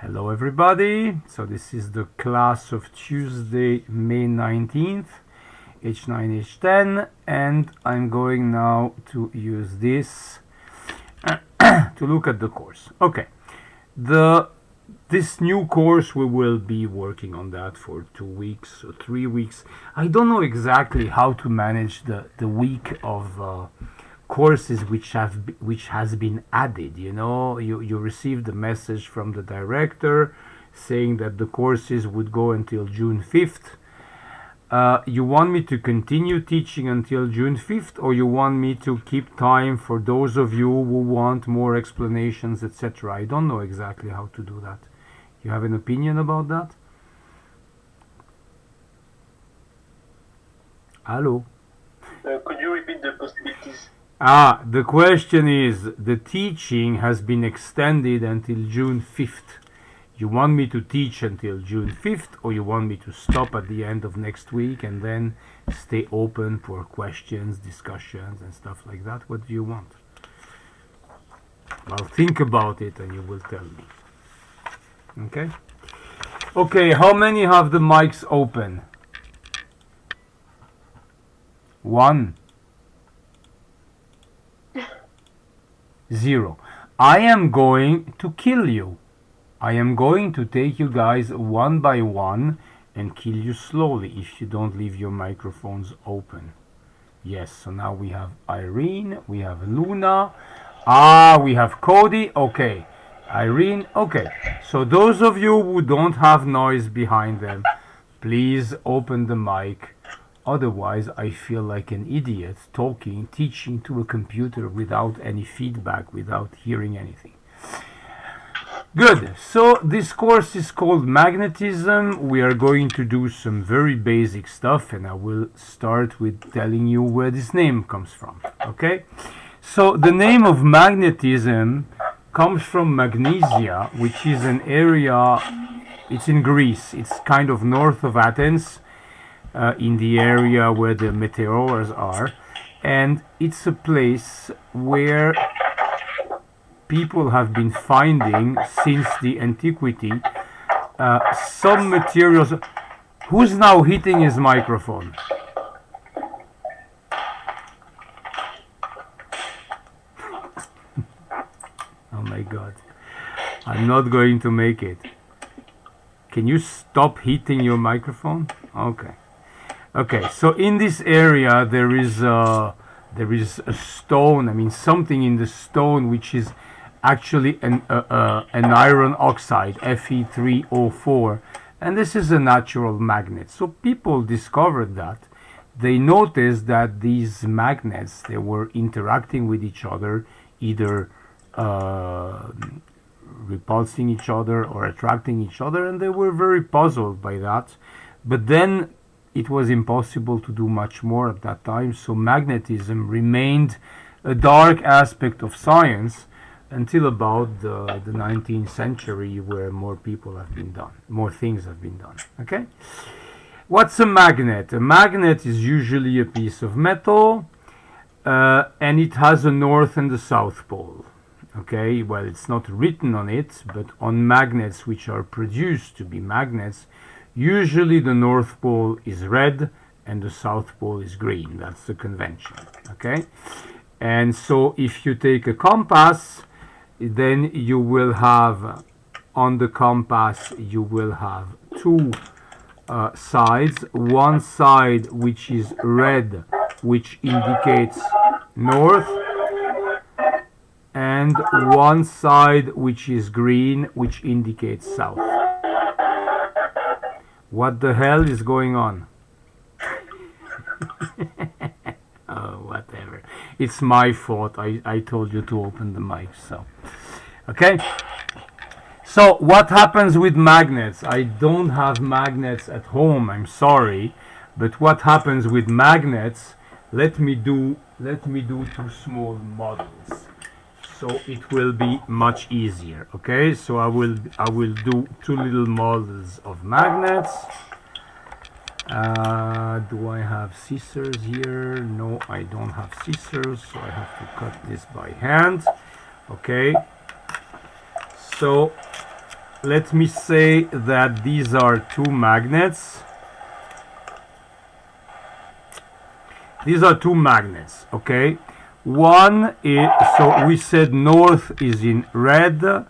Hello everybody, so this is the class of Tuesday, May 19th, h9h10, and I'm going now to use this to look at the course. Okay, this new course, we will be working on that for 2 weeks or 3 weeks. I don't know exactly how to manage the week of courses which has been added. You know, you received a message from the director saying that the courses would go until June 5th. You want me to continue teaching until June 5th, or you want me to keep time for those of you who want more explanations, etc.? I don't know exactly how to do that. You have an opinion about that? Hello? Could you repeat the possibilities? The question is, the teaching has been extended until June 5th. You want me to teach until June 5th, or you want me to stop at the end of next week and then stay open for questions, discussions, and stuff like that? What do you want? Well, think about it and you will tell me. Okay? Okay, how many have the mics open? 1. 0. I am going to kill you. I am going to take you guys one by one and kill you slowly if you don't leave your microphones open. Yes, so now we have Irene, we have Luna, we have Cody. Okay, Irene. Okay, so those of you who don't have noise behind them, please open the mic. Otherwise, I feel like an idiot talking, teaching to a computer without any feedback, without hearing anything. Good. So this course is called Magnetism. We are going to do some very basic stuff, and I will start with telling you where this name comes from. Okay? So the name of magnetism comes from Magnesia, which is an area, it's in Greece. It's kind of north of Athens. In the area where the meteors are, and it's a place where people have been finding since the antiquity some materials. Who's now hitting his microphone? Oh my god, I'm not going to make it. Can you stop hitting your microphone? Okay, so in this area there is a stone. I mean, something in the stone which is actually an iron oxide, Fe3O4, and this is a natural magnet. So people discovered that. They noticed that these magnets, they were interacting with each other, either repulsing each other or attracting each other, and they were very puzzled by that. But then it was impossible to do much more at that time, so magnetism remained a dark aspect of science until about the 19th century, where more things have been done. Okay? What's a magnet? A magnet is usually a piece of metal, and it has a north and a south pole. Okay, well, it's not written on it, but on magnets which are produced to be magnets, usually the North Pole is red and the South Pole is green. That's the convention. Okay? And so if you take a compass, then you will have, on the compass, you will have two sides. One side which is red, which indicates north, and one side which is green, which indicates south. What the hell is going on? Oh, whatever. It's my fault. I told you to open the mic, so. Okay? So, what happens with magnets? I don't have magnets at home, I'm sorry. But what happens with magnets? Let me do 2 small models, so it will be much easier. Okay, so I will do 2 little models of magnets. Do I have scissors here? No, I don't have scissors, so I have to cut this by hand. Okay, so let me say that these are two magnets. These are two magnets, okay? One is, so we said north is in red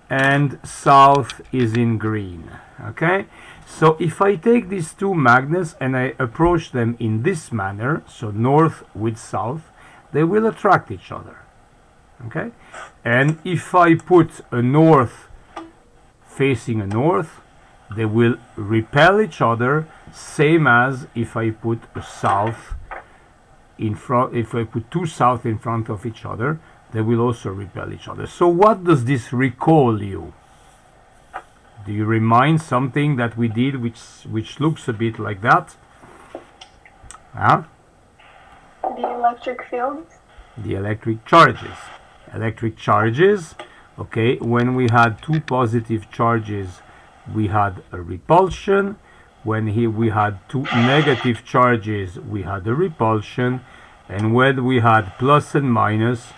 and south is in green, okay? So if I take these two magnets and I approach them in this manner, so north with south, they will attract each other, okay? And if I put a north facing a north, they will repel each other, same as if I put a south in front. If I put two south in front of each other, they will also repel each other. So what does this recall you? Do you remind something that we did which looks a bit like that? Huh? The electric fields. The electric charges. Electric charges, okay, when we had two positive charges, we had a repulsion. When we had two negative charges, we had a repulsion. And when we had plus and minus,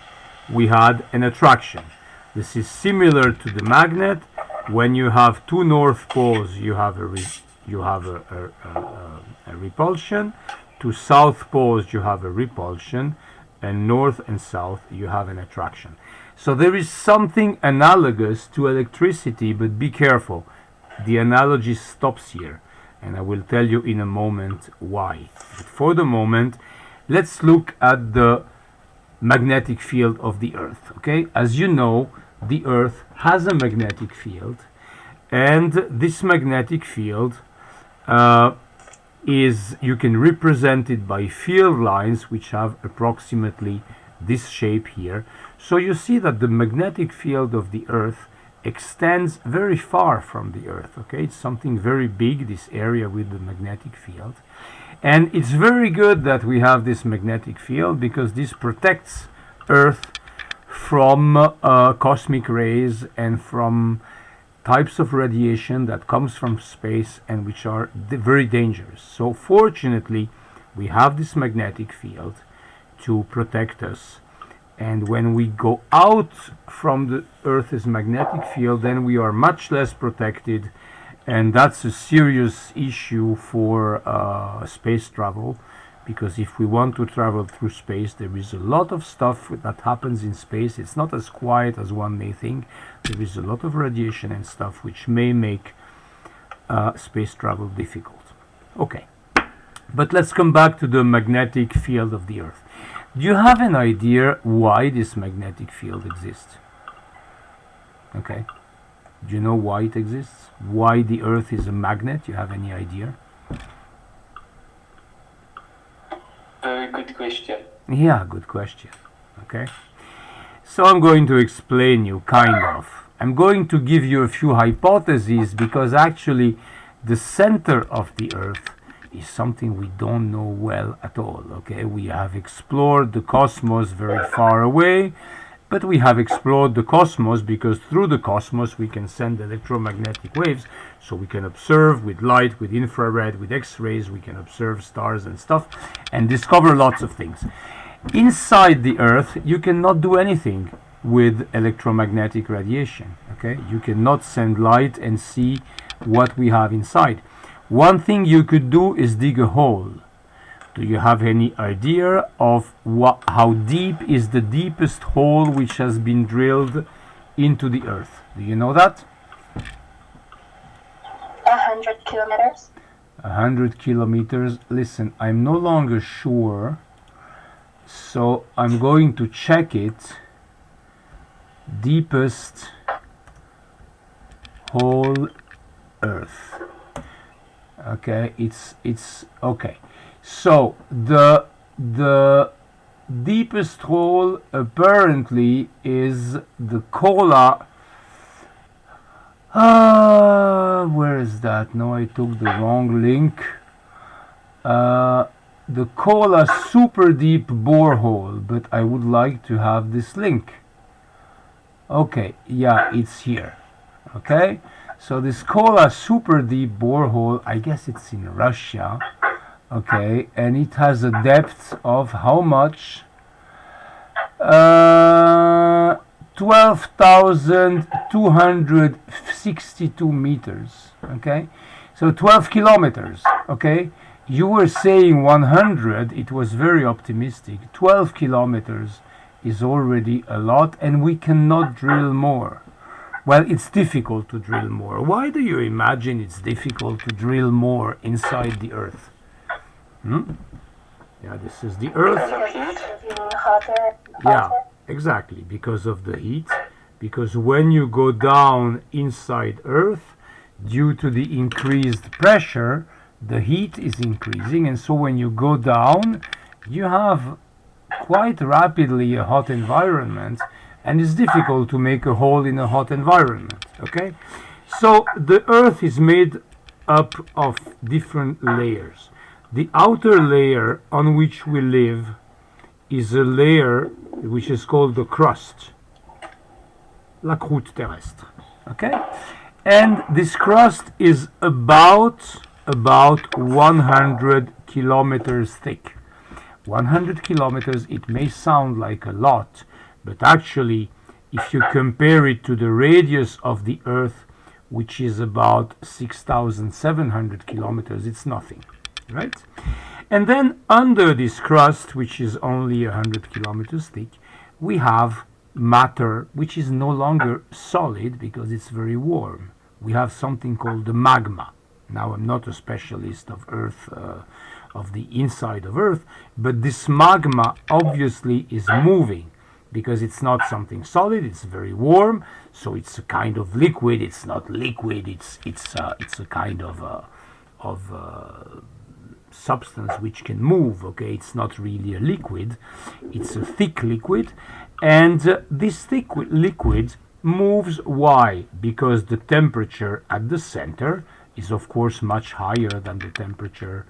we had an attraction. This is similar to the magnet. When you have two north poles, you have a repulsion. Two south poles, you have a repulsion. And north and south, you have an attraction. So there is something analogous to electricity, but be careful. The analogy stops here, and I will tell you in a moment why. But for the moment, let's look at the magnetic field of the Earth, okay? As you know, the Earth has a magnetic field, and this magnetic field you can represent it by field lines which have approximately this shape here. So you see that the magnetic field of the Earth extends very far from the Earth, okay? It's something very big, this area with the magnetic field. And it's very good that we have this magnetic field, because this protects Earth from cosmic rays and from types of radiation that comes from space and which are very dangerous. So fortunately, we have this magnetic field to protect us. And when we go out from the Earth's magnetic field, then we are much less protected, and that's a serious issue for space travel, because if we want to travel through space, there is a lot of stuff that happens in space. It's not as quiet as one may think. There is a lot of radiation and stuff which may make space travel difficult. Okay, but let's come back to the magnetic field of the Earth. Do you have an idea why this magnetic field exists? Okay. Do you know why it exists? Why the Earth is a magnet? You have any idea? Very good question. Yeah, good question. Okay. So I'm going to explain you, kind of. I'm going to give you a few hypotheses, because actually the center of the Earth is something we don't know well at all, okay? We have explored the cosmos very far away, but we have explored the cosmos because through the cosmos we can send electromagnetic waves, so we can observe with light, with infrared, with X-rays, we can observe stars and stuff and discover lots of things. Inside the Earth, you cannot do anything with electromagnetic radiation, okay? You cannot send light and see what we have inside. One thing you could do is dig a hole. Do you have any idea of how deep is the deepest hole which has been drilled into the Earth? Do you know that? 100 kilometers. 100 kilometers. Listen, I'm no longer sure, so I'm going to check it. Deepest hole Earth. Okay, it's okay. So the deepest hole apparently is the Kola. Where is that? No, I took the wrong link. The Kola super deep borehole, but I would like to have this link. Okay, yeah, it's here. Okay. So this Kola super deep borehole, I guess it's in Russia, okay, and it has a depth of how much? 12,262 meters. Okay, so 12 kilometers. Okay, you were saying 100, it was very optimistic. 12 kilometers is already a lot, and we cannot drill more. Well, it's difficult to drill more. Why do you imagine it's difficult to drill more inside the Earth? Yeah, this is the Earth. Because it's getting hotter. Yeah, exactly, because of the heat. Because when you go down inside Earth, due to the increased pressure, the heat is increasing, and so when you go down, you have quite rapidly a hot environment, and it's difficult to make a hole in a hot environment. Okay, so the Earth is made up of different layers. The outer layer on which we live is a layer which is called the crust, la croûte terrestre. Okay, and this crust is about 100 kilometers thick. 100 kilometers, it may sound like a lot, but actually, if you compare it to the radius of the Earth, which is about 6,700 kilometers, it's nothing, right? And then under this crust, which is only 100 kilometers thick, we have matter, which is no longer solid because it's very warm. We have something called the magma. Now, I'm not a specialist of Earth, of the inside of Earth, but this magma obviously is moving, because it's not something solid, it's very warm, so it's a kind of liquid. It's not liquid, it's a kind of substance which can move. Okay, it's not really a liquid, it's a thick liquid, and this thick liquid moves. Why? Because the temperature at the center is of course much higher than the temperature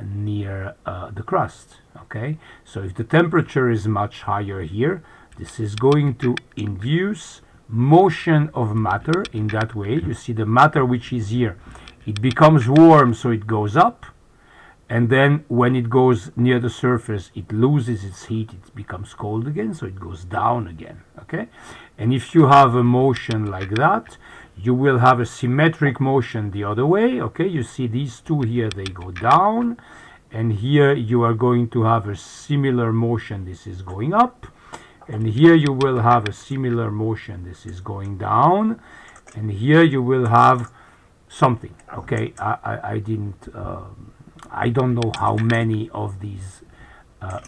near the crust. Okay, so if the temperature is much higher here, this is going to induce motion of matter. In that way, you see the matter which is here, it becomes warm, so it goes up, and then when it goes near the surface, it loses its heat, it becomes cold again, so it goes down again. Okay, and if you have a motion like that, you will have a symmetric motion the other way. Okay, you see these two here, they go down, and here you are going to have a similar motion, this is going up, and here you will have a similar motion, this is going down, and here you will have something. Okay, I don't know how many of these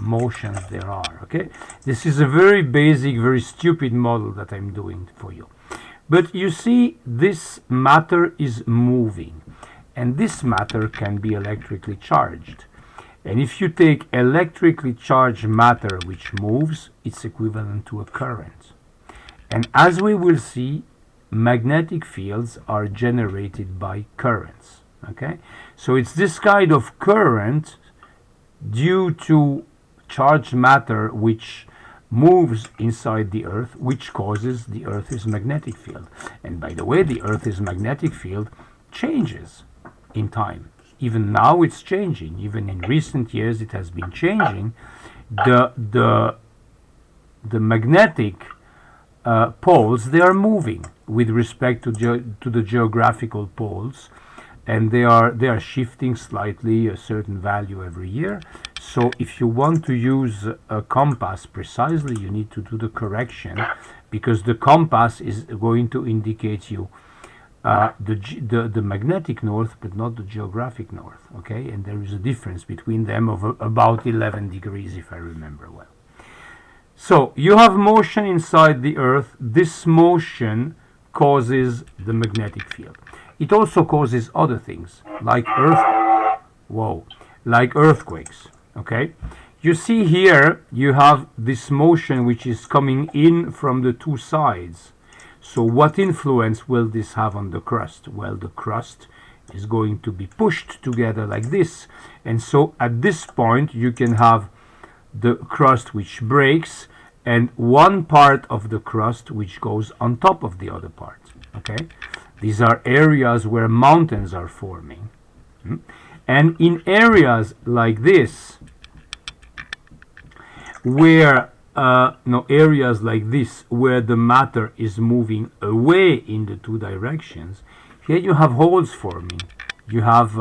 motions there are. Okay, this is a very basic, very stupid model that I'm doing for you. But you see, this matter is moving, and this matter can be electrically charged. And if you take electrically charged matter which moves, it's equivalent to a current. And as we will see, magnetic fields are generated by currents. Okay, so it's this kind of current due to charged matter which moves inside the Earth, which causes the Earth's magnetic field. And by the way, the Earth's magnetic field changes in time. Even now it's changing. Even in recent years it has been changing. The magnetic poles, they are moving with respect to the geographical poles, and they are shifting slightly a certain value every year. So if you want to use a compass precisely, you need to do the because the compass is going to indicate you the magnetic north, but not the geographic north. Okay, and there is a difference between them of about 11 degrees, if I remember well. So you have motion inside the Earth. This motion causes the magnetic field. It also causes other things like earthquakes. Okay, you see here you have this motion which is coming in from the two sides. So what influence will this have on the crust? Well, the crust is going to be pushed together like this, and so at this point you can have the crust which breaks and one part of the crust which goes on top of the other part. Okay, these are areas where mountains are forming. And in areas like this, where areas like this where the matter is moving away in the two directions, here you have holes forming. You have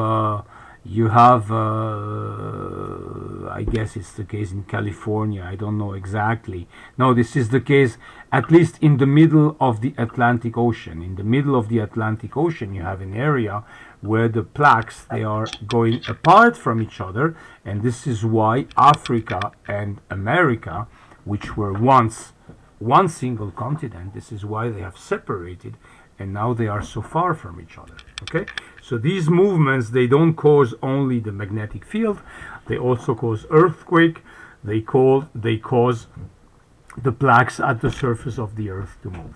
I guess it's the case in California, I don't know exactly. No, this is the case at least in the middle of the Atlantic Ocean. In the middle of the Atlantic Ocean you have an area where the plaques, they are going apart from each other, and this is why Africa and America, which were once one single continent, this is why they have separated, and now they are so far from each other. Okay, so these movements, they don't cause only the magnetic field, they also cause earthquake, they cause the plaques at the surface of the earth to move.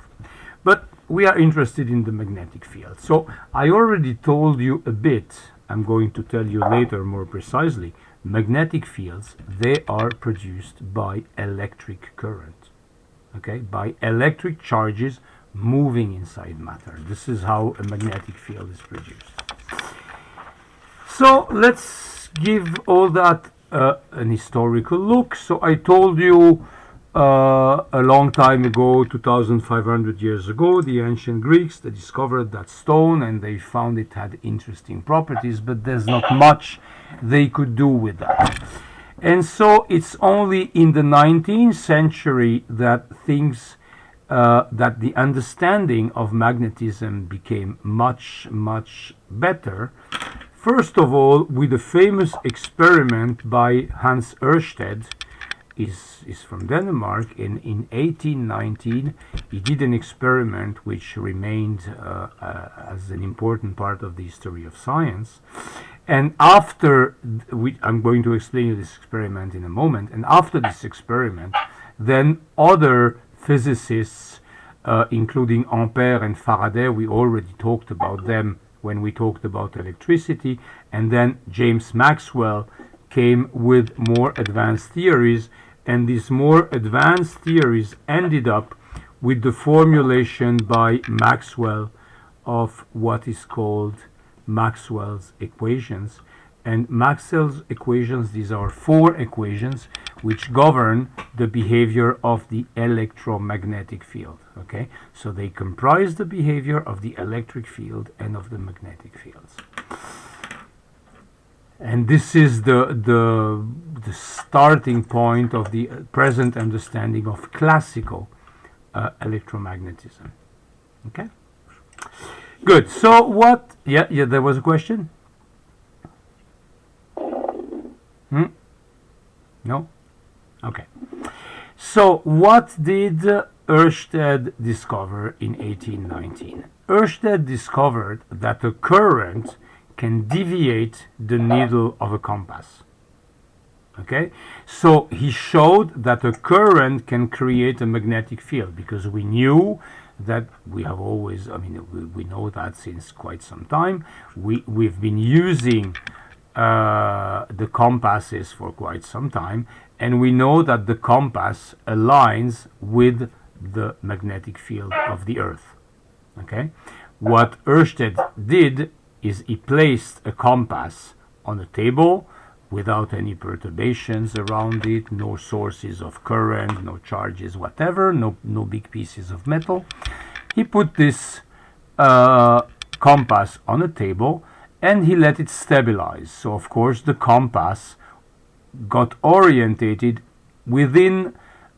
But we are interested in the magnetic field. So I already told you a bit, I'm going to tell you later more precisely. Magnetic fields, they are produced by electric current, okay, by electric charges moving inside matter. This is how a magnetic field is produced. So let's give all that an historical look. So I told you a long time ago, 2,500 years ago, the ancient Greeks, they discovered that stone and they found it had interesting properties, but there's not much they could do with that. And so it's only in the 19th century that things that the understanding of magnetism became much better. First of all, with a famous experiment by Hans Ørsted, is from Denmark, and in 1819 he did an experiment which remained as an important part of the history of science. And after I'm going to explain you this experiment in a moment, and after this experiment, then other physicists, including Ampère and Faraday, we already talked about them when we talked about electricity, and then James Maxwell came with more advanced theories, and these more advanced theories ended up with the formulation by Maxwell of what is called Maxwell's equations. And Maxwell's equations, these are four equations which govern the behavior of the electromagnetic field. Okay, so they comprise the behavior of the electric field and of the magnetic fields. And this is the starting point of the present understanding of classical electromagnetism. Okay, good. So what? Yeah, there was a question. No? Okay. So what did Ørsted discover in 1819? Ørsted discovered that a current can deviate the needle of a compass. Okay? So he showed that a current can create a magnetic field, because we knew that we have always, we know that since quite some time. We've been using the compasses for quite some time, and we know that the compass aligns with the magnetic field of the Earth. Okay, what Ørsted did is he placed a compass on a table without any perturbations around it, no sources of current, no charges, whatever, no big pieces of metal. He put this compass on a table and he let it stabilize. So of course the compass got orientated within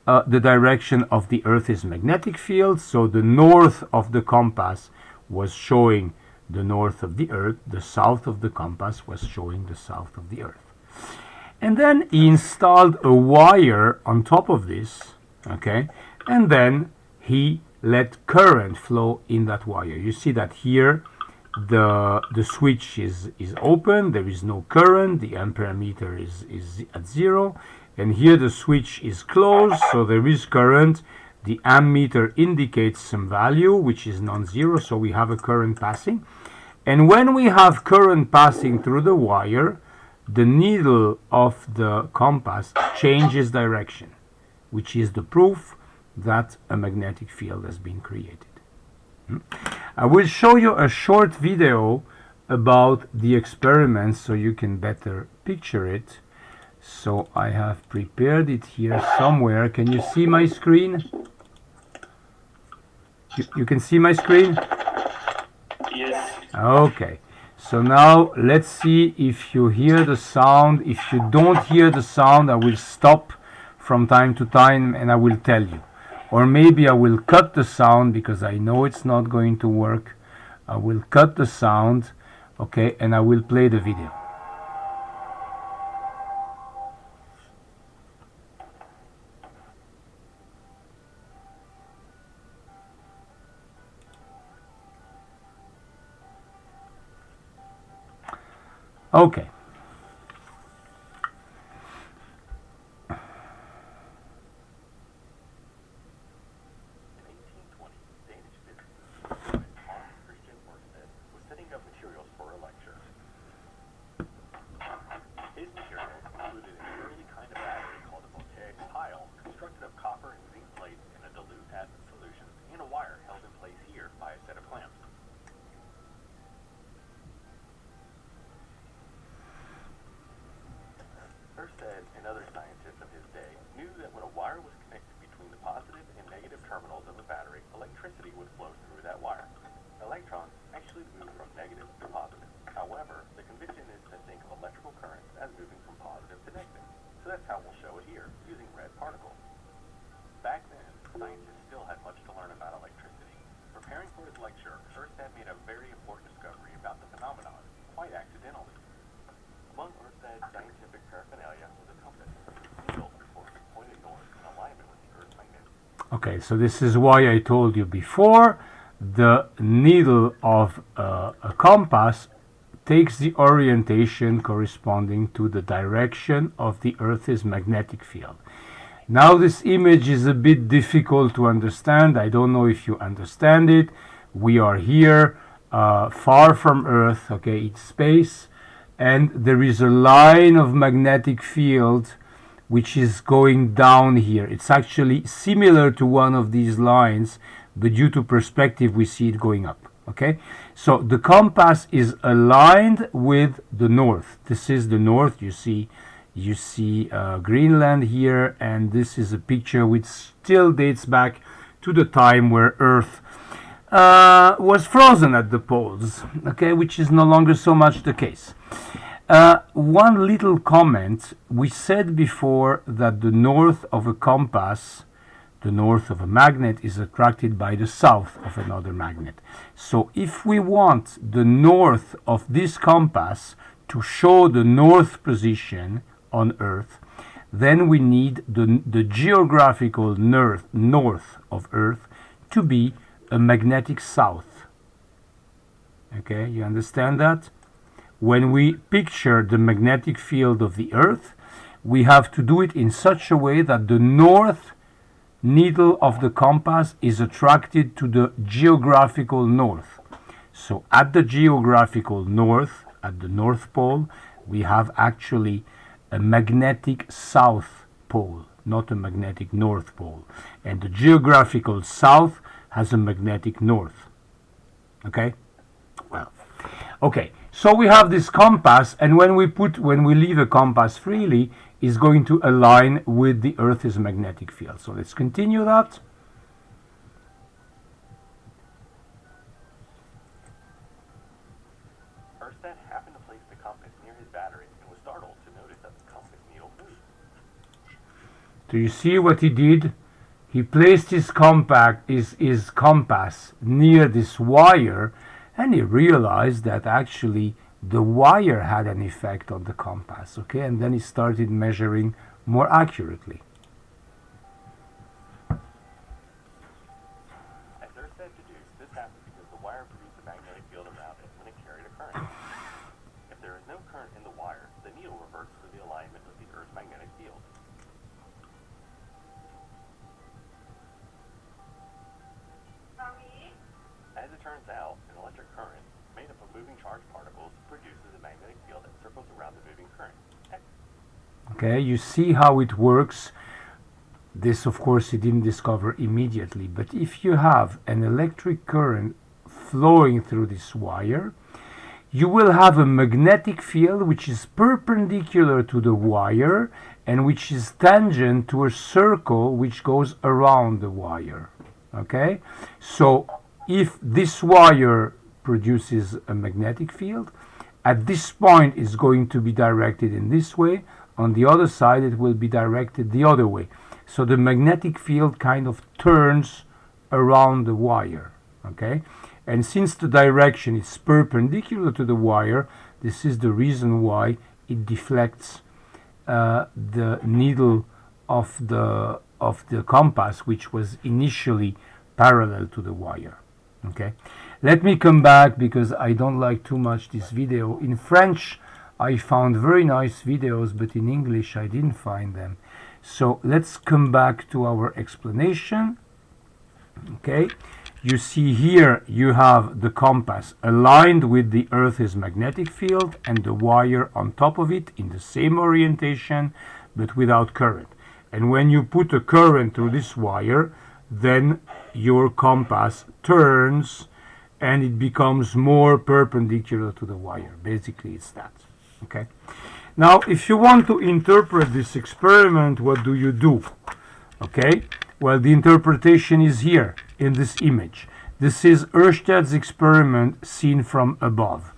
the direction of the Earth's magnetic field. So the north of the compass was showing the north of the Earth, the south of the compass was showing the south of the Earth. And then he installed a wire on top of this, okay, and then he let current flow in that wire. You see that here the switch is open, there is no current, the ampere meter is at 0, and here the switch is closed, so there is current. The ammeter indicates some value which is non-zero, so we have a current passing. And when we have current passing through the wire, the needle of the compass changes direction, which is the proof that a magnetic field has been created. I will show you a short video about the experiments so you can better picture it. So I have prepared it here somewhere. Can you see my screen? You can see my screen? Yes. Okay. So now let's see if you hear the sound. If you don't hear the sound, I will stop from time to time and I will tell you. Or maybe I will cut the sound because I know it's not going to work. I will cut the sound, okay, and I will play the video. Okay. His materials included an early kind of battery called a voltaic pile, constructed of copper and zinc plates in a dilute acid solution, and a wire held in place here by a set of clamps. Ørsted and other scientists of his day knew that when a wire was connected between the positive and negative terminals of a battery, electricity would flow through that wire. Electrons actually move from negative to positive. However, the convention is to think of electrical currents as moving from positive to negative. So that's how we'll show it here, using red particles. Back then, scientists still had much to learn about electricity. Preparing for his lecture, Ørsted made a very important discovery about the phenomenon, quite accidentally. Among Ørsted's scientific paraphernalia was a compass, needle pointed north in alignment with the Earth's magnetic. Okay, so this is why I told you before, the needle of a compass takes the orientation corresponding to the direction of the Earth's magnetic field. Now this image is a bit difficult to understand. I don't know if you understand it. We are here far from Earth, okay, it's space, and there is a line of magnetic field which is going down here. It's actually similar to one of these lines, but due to perspective we see it going up. Okay, so the compass is aligned with the north. This is the north. You see Greenland here, and this is a picture which still dates back to the time where Earth was frozen at the poles, okay, which is no longer so much the case. One little comment: we said before that the north of a compass, the north of a magnet, is attracted by the south of another magnet. So if we want the north of this compass to show the north position on Earth, then we need the geographical north of Earth to be a magnetic south. Okay, you understand that? When we picture the magnetic field of the Earth, we have to do it in such a way that the north needle of the compass is attracted to the geographical north. So at the geographical north, at the North Pole, we have actually a magnetic south pole, not a magnetic north pole. And the geographical south has a magnetic north. Okay? Well, okay. So we have this compass, and when we leave a compass freely, is going to align with the Earth's magnetic field. So let's continue that. Ørsted happened to place the compass near his battery and was startled to notice that the compass needle moved. Do you see what he did? He placed his compass near this wire, and he realized that actually the wire had an effect on the compass, okay? And then he started measuring more accurately. As Ørsted deduced, this happened because the wire produced a magnetic field around it when it carried a current. If there is no current in the wire, the needle reverts to the alignment of the Earth's magnetic field. As it turns out, an electric current made up of moving charged particles produces a magnetic field that circles around the moving current. Okay, you see how it works. This, of course, he didn't discover immediately, but if you have an electric current flowing through this wire, you will have a magnetic field which is perpendicular to the wire and which is tangent to a circle which goes around the wire. Okay, so if this wire produces a magnetic field, at this point it's going to be directed in this way, on the other side it will be directed the other way. So the magnetic field kind of turns around the wire. Okay, and since the direction is perpendicular to the wire, this is the reason why it deflects the needle of the compass, which was initially parallel to the wire. Okay, let me come back because I don't like too much this video. In French I found very nice videos, but in English I didn't find them. So let's come back to our explanation. Okay, you see here you have the compass aligned with the Earth's magnetic field and the wire on top of it in the same orientation but without current. And when you put a current through this wire, then your compass turns and it becomes more perpendicular to the wire. Basically it's that. Okay, now if you want to interpret this experiment, what do you do? Okay, well, the interpretation is here in this image. This is Ørsted's experiment seen from above.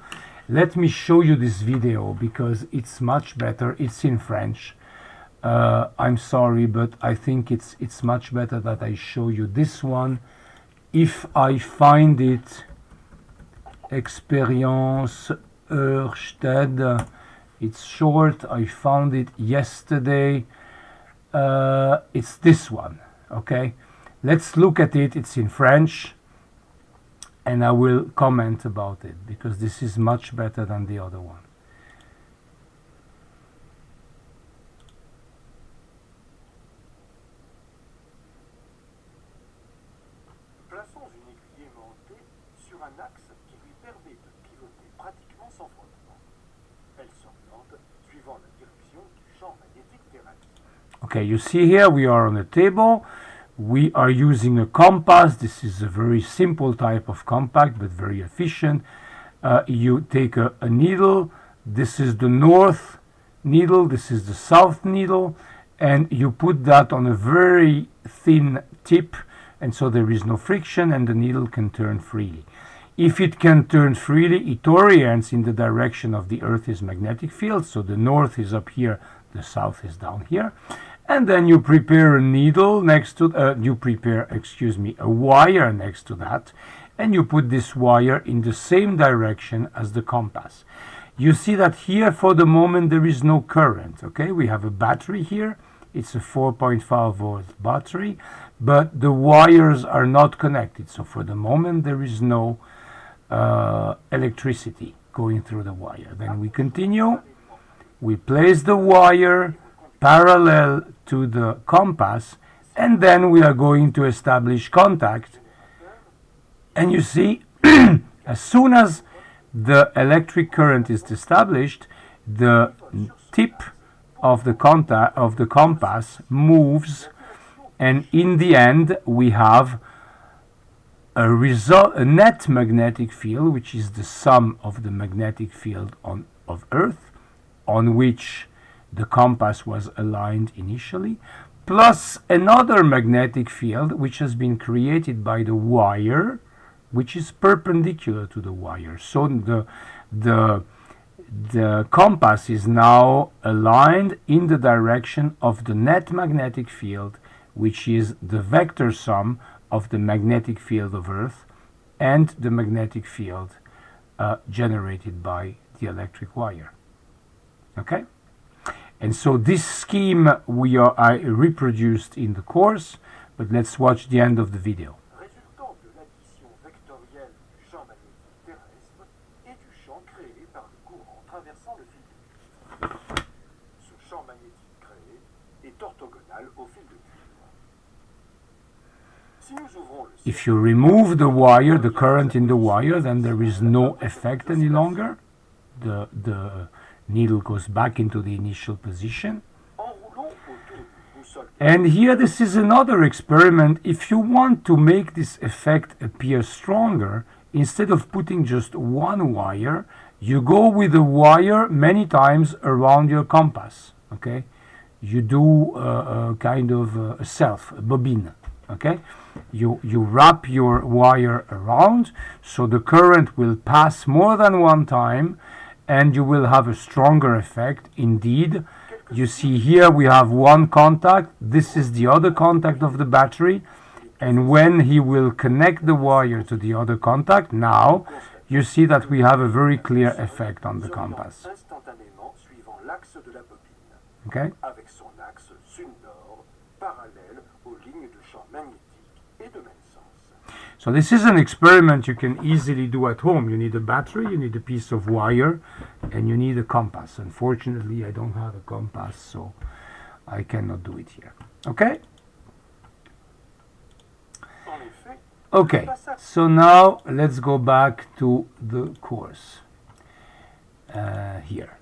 Let me show you this video because it's much better. It's in French. I'm sorry, but I think it's much better that I show you this one. If I find it, Experience Ørsted, it's short. I found it yesterday. It's this one. Okay, let's look at it. It's in French and I will comment about it because this is much better than the other one. Plaçons une aiguille aimantée sur un axe qui lui permet de pivoter pratiquement sans frottement. Elle s'oriente suivant la direction du champ magnétique terrestre. Okay, you see here we are on a table. We are using a compass. This is a very simple type of compass but very efficient. You take a needle. This is the north needle, this is the south needle, and you put that on a very thin tip, and so there is no friction and the needle can turn freely. If it can turn freely, it orients in the direction of the Earth's magnetic field. So the north is up here, the south is down here. And then you prepare a needle next to, a wire next to that, and you put this wire in the same direction as the compass. You see that here for the moment there is no current. Okay, we have a battery here. It's a 4.5 volt battery, but the wires are not connected. So for the moment there is no electricity going through the wire. Then we continue. We place the wire parallel to the compass, and then we are going to establish contact. And you see, as soon as the electric current is established, the tip of the compass moves, and in the end we have a net magnetic field, which is the sum of the magnetic field of Earth, on which the compass was aligned initially, plus another magnetic field which has been created by the wire, which is perpendicular to the wire. So the compass is now aligned in the direction of the net magnetic field, which is the vector sum of the magnetic field of Earth and the magnetic field generated by the electric wire. Okay? And so this scheme I reproduced in the course, but let's watch the end of the video. Résultant de l'addition vectorielle du champ magnétique terrestre et du champ créé par le courant traversant le fil de cuivre. Ce champ magnétique créé est orthogonal au fil de cuivre. Si nous ouvrons le If you remove the wire, the current in the wire, then there is no effect any longer. The needle goes back into the initial position. And here this is another experiment. If you want to make this effect appear stronger, instead of putting just one wire, You go with the wire many times around your compass, okay? You do a kind of a self, a bobine, okay? You wrap your wire around, so the current will pass more than one time, and you will have a stronger effect. Indeed, you see here we have one contact. This is the other contact of the battery, and when he will connect the wire to the other contact, now you see that we have a very clear effect on the compass. Instantanément suivant l'axe de la bobine, Okay? avec son axe sud-nord parallèle aux lignes de champ magnétique et de même sens. So this is an experiment you can easily do at home. You need a battery, you need a piece of wire, and you need a compass. Unfortunately, I don't have a compass, so I cannot do it here. Okay? En effet, Okay, so now let's go back to the course here.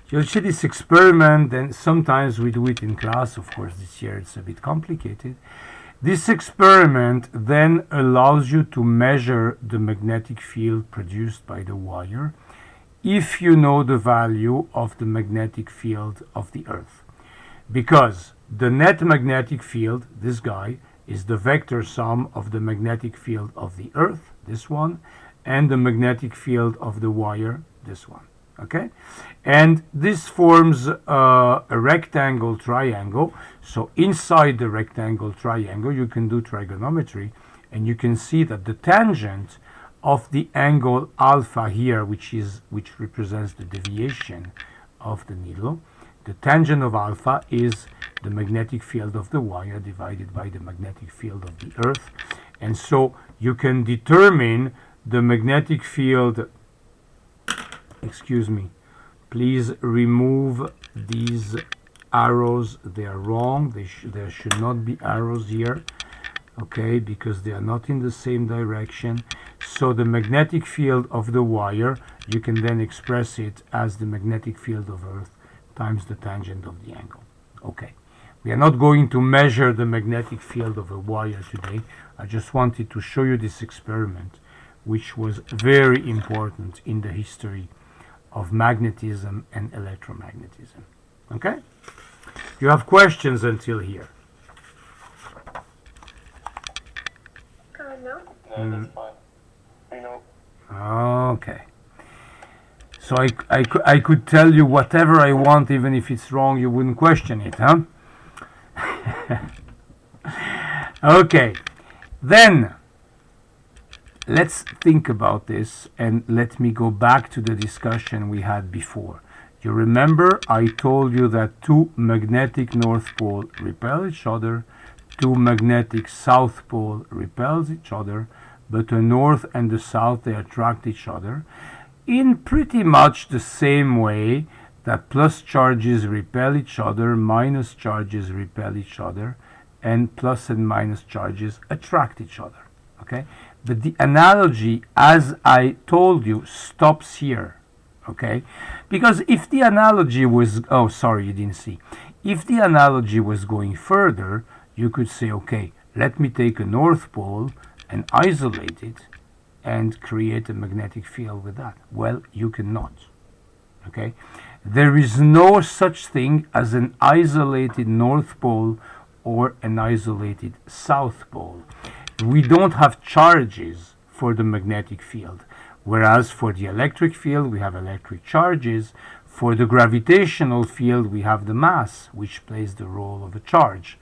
You'll see this experiment, and sometimes we do it in class. Of course, this year it's a bit complicated. This experiment then allows you to measure the magnetic field produced by the wire if you know the value of the magnetic field of the Earth. Because the net magnetic field, this guy, is the vector sum of the magnetic field of the Earth, this one, and the magnetic field of the wire, this one. Okay? And this forms a rectangle triangle. So inside the rectangle triangle, you can do trigonometry, and you can see that the tangent of the angle alpha here, which represents the deviation of the needle, the tangent of alpha is the magnetic field of the wire divided by the magnetic field of the Earth. And so you can determine the magnetic field. Excuse me, please remove these arrows. They are wrong. There should not be arrows here, okay, because they are not in the same direction. So the magnetic field of the wire, you can then express it as the magnetic field of Earth times the tangent of the angle. Okay, we are not going to measure the magnetic field of a wire today. I just wanted to show you this experiment, which was very important in the history of magnetism and electromagnetism. Okay? You have questions until here? No. No, that's fine. No. Okay. So I could tell you whatever I want, even if it's wrong, you wouldn't question it, huh? Okay. Then let's think about this, and let me go back to the discussion we had before. You remember I told you that two magnetic north pole repel each other, two magnetic south pole repels each other, but the north and the south, they attract each other in pretty much the same way that plus charges repel each other, minus charges repel each other, and plus and minus charges attract each other. Okay? But the analogy, as I told you, stops here. Okay? Because if the analogy was, oh, sorry, you didn't see. If the analogy was going further, you could say, okay, let me take a north pole and isolate it and create a magnetic field with that. Well, you cannot. Okay? There is no such thing as an isolated north pole or an isolated south pole. We don't have charges for the magnetic field, whereas for the electric field we have electric charges. For the gravitational field we have the mass, which plays the role of a charge,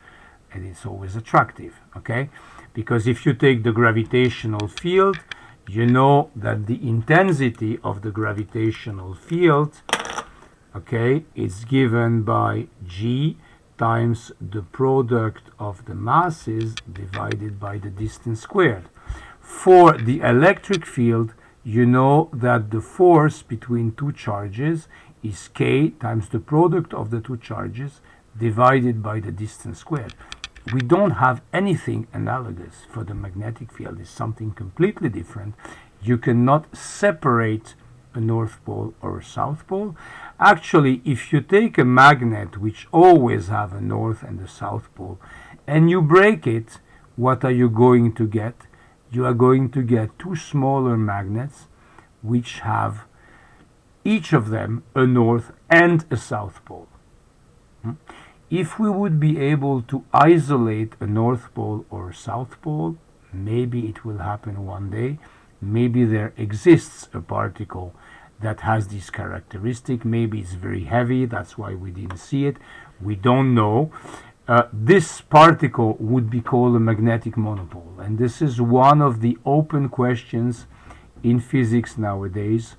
and it's always attractive. Okay? Because if you take the gravitational field, you know that the intensity of the gravitational field, okay, is given by G times the product of the masses divided by the distance squared. For the electric field, you know that the force between two charges is K times the product of the two charges divided by the distance squared. We don't have anything analogous for the magnetic field. It's something completely different. You cannot separate a north pole or a south pole. Actually, if you take a magnet which always have a north and a south pole and you break it, what are you going to get? you are going to get two smaller magnets which have each of them a north and a south pole. If we would be able to isolate a north pole or a south pole, maybe it will happen one day. Maybe there exists a particle that has this characteristic. Maybe it's very heavy, that's why we didn't see it. We don't know. This particle would be called a magnetic monopole, and this is one of the open questions in physics nowadays.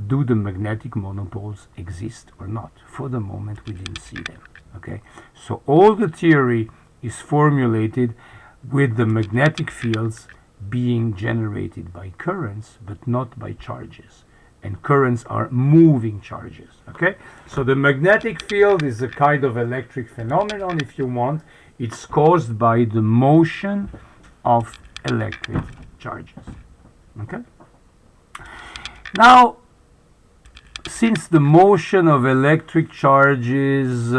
Do the magnetic monopoles exist or not? For the moment we didn't see them. Okay, so all the theory is formulated with the magnetic fields being generated by currents but not by charges, and currents are moving charges. Okay, so the magnetic field is a kind of electric phenomenon, if you want. It's caused by the motion of electric charges. Okay, now since the motion of electric charges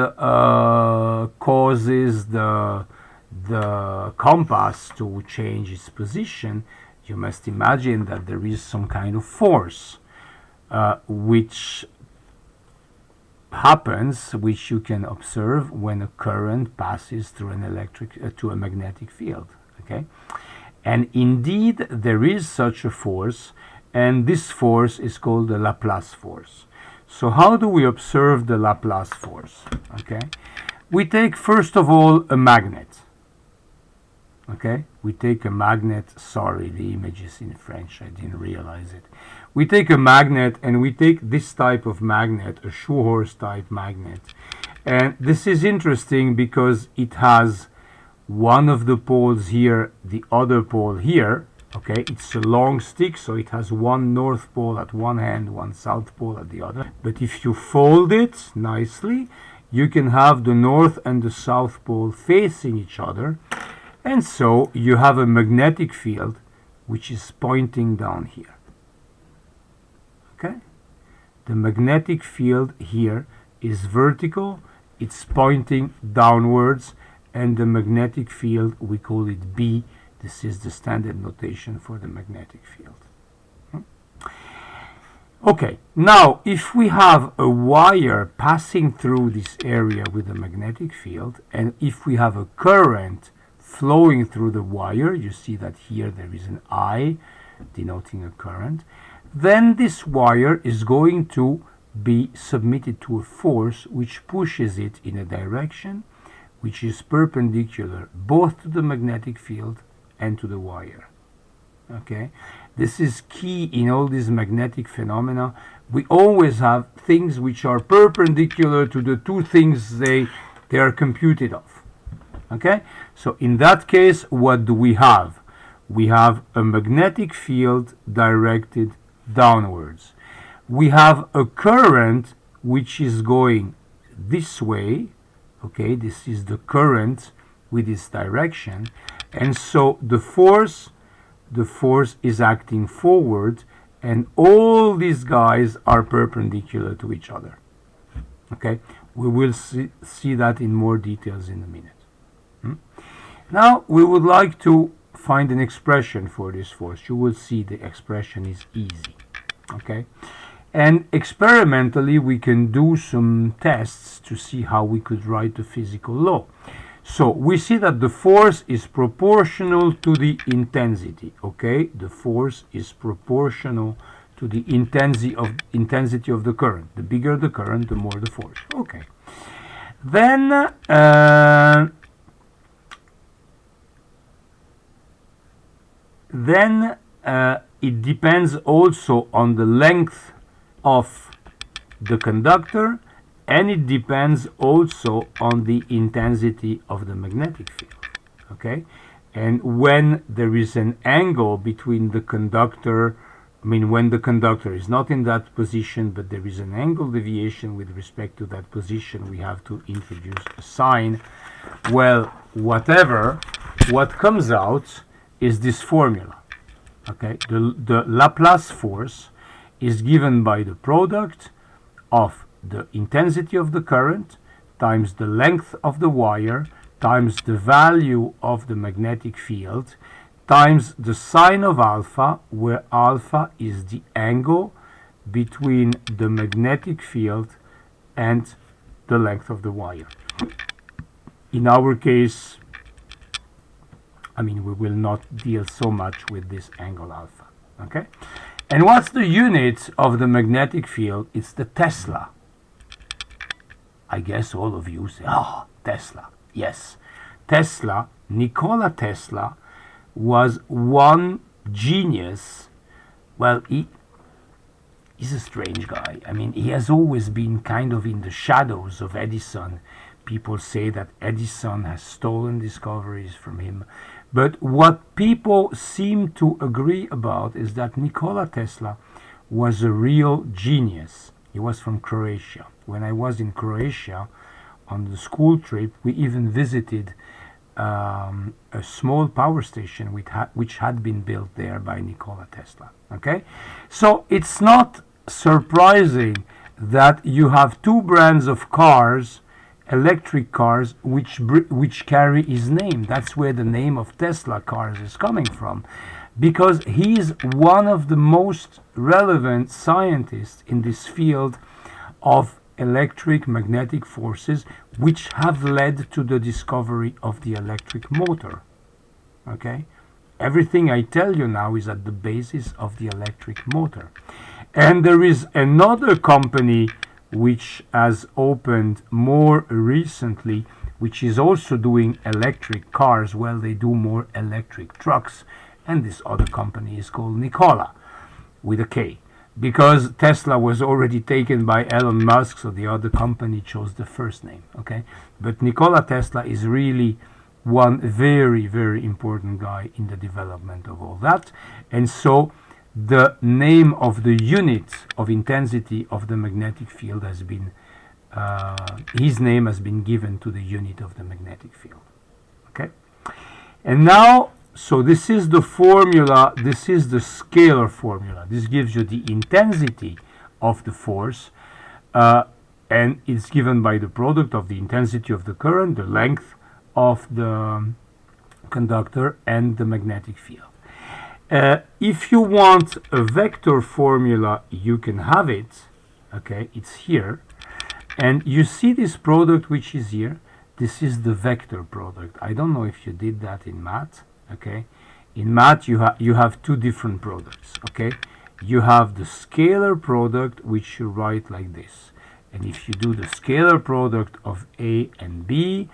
causes the compass to change its position, you must imagine that there is some kind of force which happens, which you can observe when a current passes through an electric to a magnetic field. Okay, and indeed there is such a force, and this force is called the Laplace force. So how do we observe the Laplace force? Okay, we take first of all a magnet. Okay, we take a magnet. Sorry, the image is in French, I didn't realize it. We take a magnet, and we take this type of magnet, a shoehorse type magnet, and this is interesting because it has one of the poles here, the other pole here. Okay, it's a long stick, so it has one north pole at one end, one south pole at the other. But if you fold it nicely, you can have the north and the south pole facing each other, and so you have a magnetic field which is pointing down here. Okay, the magnetic field here is vertical, it's pointing downwards, and the magnetic field, we call it B. This is the standard notation for the magnetic field. Okay, now if we have a wire passing through this area with a magnetic field, and if we have a current flowing through the wire, you see that here there is an I denoting a current, then this wire is going to be submitted to a force which pushes it in a direction which is perpendicular both to the magnetic field and to the wire. Okay, this is key in all these magnetic phenomena. We always have things which are perpendicular to the two things they are computed of. Okay, so in that case, what do we have? We have a magnetic field directed downwards. We have a current which is going this way. Okay, this is the current with its direction, and so the force is acting forward, and all these guys are perpendicular to each other. Okay, we will see that in more details in a minute. Now we would like to find an expression for this force. You will see the expression is easy. Okay, and experimentally we can do some tests to see how we could write the physical law. So we see that the force is proportional to the intensity. Okay, the force is proportional to the intensity of the current. The bigger the current, the more the force. Okay, then it depends also on the length of the conductor, and it depends also on the intensity of the magnetic field. Okay, and when there is an angle between the conductor, when the conductor is not in that position, but there is an angle deviation with respect to that position, we have to introduce a sign. Well, what comes out is this formula. Okay, the Laplace force is given by the product of the intensity of the current times the length of the wire times the value of the magnetic field times the sine of alpha, where alpha is the angle between the magnetic field and the length of the wire. In our case, I mean, we will not deal so much with this angle alpha, okay? And what's the unit of the magnetic field? It's the Tesla. I guess all of you say, oh, Tesla. Yes, Tesla, Nikola Tesla, was one genius. Well, he's a strange guy. I mean, he has always been kind of in the shadows of Edison. People say that Edison has stolen discoveries from him. But what people seem to agree about is that Nikola Tesla was a real genius. He was from Croatia. When I was in Croatia on the school trip, we even visited a small power station which had been built there by Nikola Tesla. Okay? So it's not surprising that you have two brands of cars, electric cars, which carry his name. That's where the name of Tesla cars is coming from, because he's one of the most relevant scientists in this field of electric magnetic forces, which have led to the discovery of the electric motor. Okay? Everything I tell you now is at the basis of the electric motor. And there is another company which has opened more recently, which is also doing electric cars. Well, they do more electric trucks, and this other company is called Nikola, with a K, because Tesla was already taken by Elon Musk, so the other company chose the first name. Okay, but Nikola Tesla is really one very, very important guy in the development of all that. And so the name of the unit of intensity of the magnetic field has been, his name has been given to the unit of the magnetic field. Okay? And now, so this is the formula, this is the scalar formula. This gives you the intensity of the force, and it's given by the product of the intensity of the current, the length of the conductor, and the magnetic field. If you want a vector formula, you can have it. Okay, it's here, and you see this product which is here. This is the vector product. I don't know if you did that in math. Okay, in math you have two different products. Okay, you have the scalar product, which you write like this, and if you do the scalar product of A and B,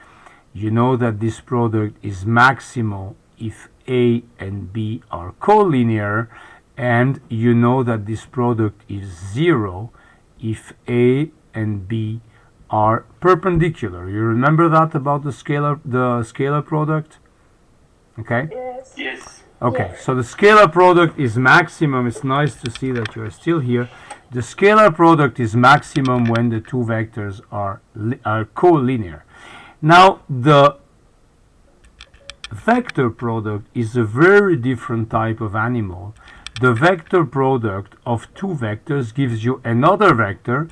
you know that this product is maximal if A and B are collinear, and you know that this product is zero if A and B are perpendicular. You remember that about the scalar product? Okay? Yes. Yes. Okay, so the scalar product is maximum. It's nice to see that you are still here. The scalar product is maximum when the two vectors are collinear. Now, the vector product is a very different type of animal. The vector product of two vectors gives you another vector,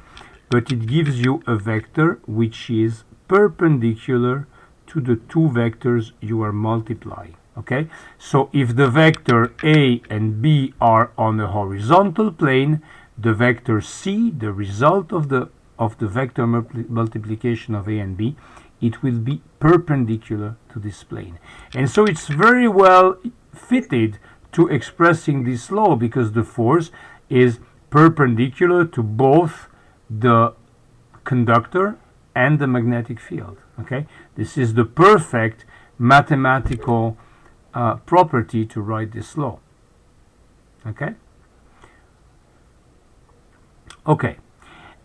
but it gives you a vector which is perpendicular to the two vectors you are multiplying. Okay, so if the vector A and B are on a horizontal plane, the vector C, the result of the vector multiplication of A and B, it will be perpendicular to this plane. And so it's very well fitted to expressing this law, because the force is perpendicular to both the conductor and the magnetic field. Okay, this is the perfect mathematical property to write this law. Okay. Okay,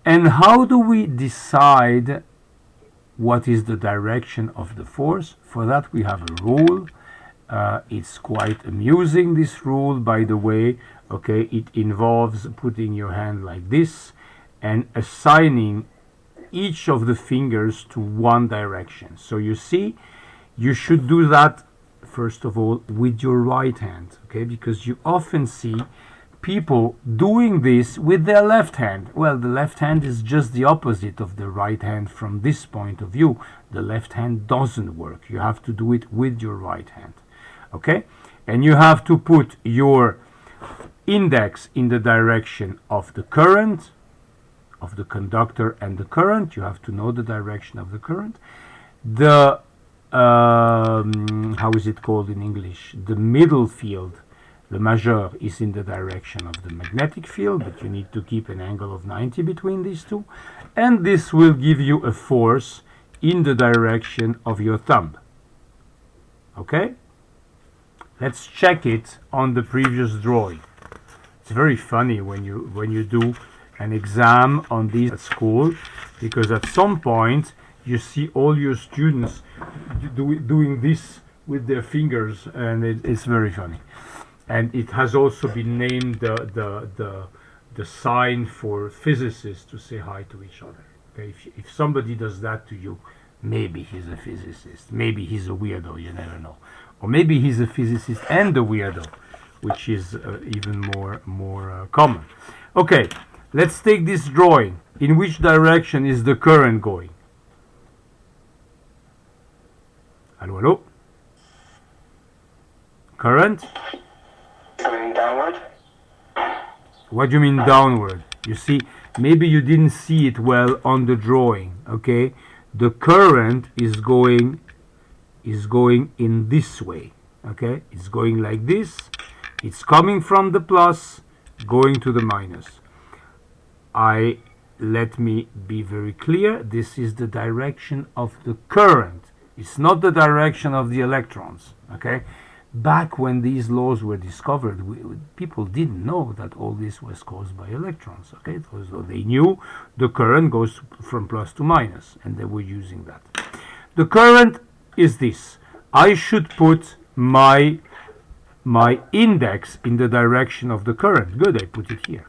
and how do we decide what is the direction of the force? For that we have a rule. It's quite amusing, this rule, by the way. Okay, it involves putting your hand like this and assigning each of the fingers to one direction. So you see, you should do that first of all with your right hand, okay, because you often see people doing this with their left hand. Well, the left hand is just the opposite of the right hand from this point of view. The left hand doesn't work. You have to do it with your right hand. Okay, and you have to put your index in the direction of the current, of the conductor and the current. You have to know the direction of the current. The how is it called in English? The middle field, the majeur, is in the direction of the magnetic field, but you need to keep an angle of 90 between these two, and this will give you a force in the direction of your thumb. Okay? Let's check it on the previous drawing. It's very funny when you do an exam on these at school, because at some point you see all your students doing this with their fingers, and it's very funny. And it has also been named the sign for physicists to say hi to each other. Okay, if somebody does that to you, maybe he's a physicist, maybe he's a weirdo, you never know, or maybe he's a physicist and a weirdo, which is even more common. Okay, let's take this drawing. In which direction is the current going? Hello, hello. Current? Going downward. What do you mean downward? You see, maybe you didn't see it well on the drawing. Okay, the current is going in this way. Okay, it's going like this. It's coming from the plus, going to the minus. Let me be very clear. This is the direction of the current. It's not the direction of the electrons. Okay. Back when these laws were discovered, people didn't know that all this was caused by electrons. Okay, so they knew the current goes from plus to minus, and they were using that. The current is this. I should put my index in the direction of the current. Good, I put it here.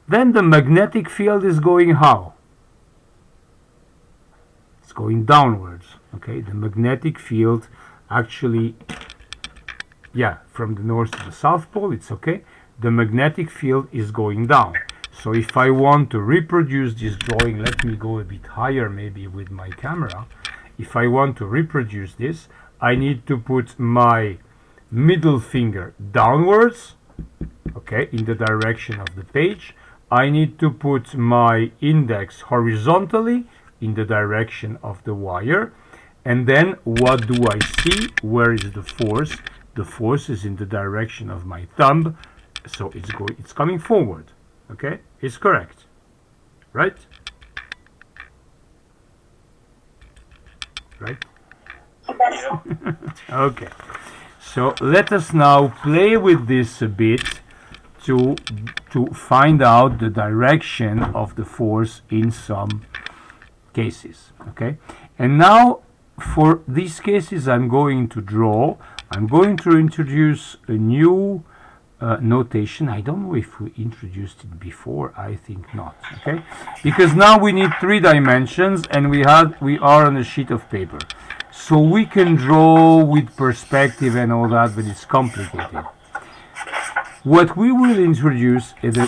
Then the magnetic field is going how? It's going downwards. Okay, the magnetic field actually, yeah, from the north to the south pole, it's okay. The magnetic field is going down. So if I want to reproduce this drawing, let me go a bit higher maybe with my camera. If I want to reproduce this, I need to put my middle finger downwards, okay, in the direction of the page. I need to put my index horizontally in the direction of the wire. And then what do I see? Where is the force? The force is in the direction of my thumb, so it's coming forward. Okay, it's correct, right? Right? Yes. Okay, so let us now play with this a bit to find out the direction of the force in some cases. Okay, and now for these cases I'm going to introduce a new notation. I don't know if we introduced it before. I think not. Okay, because now we need 3 dimensions, and we are on a sheet of paper, so we can draw with perspective and all that, but it's complicated. What we will introduce is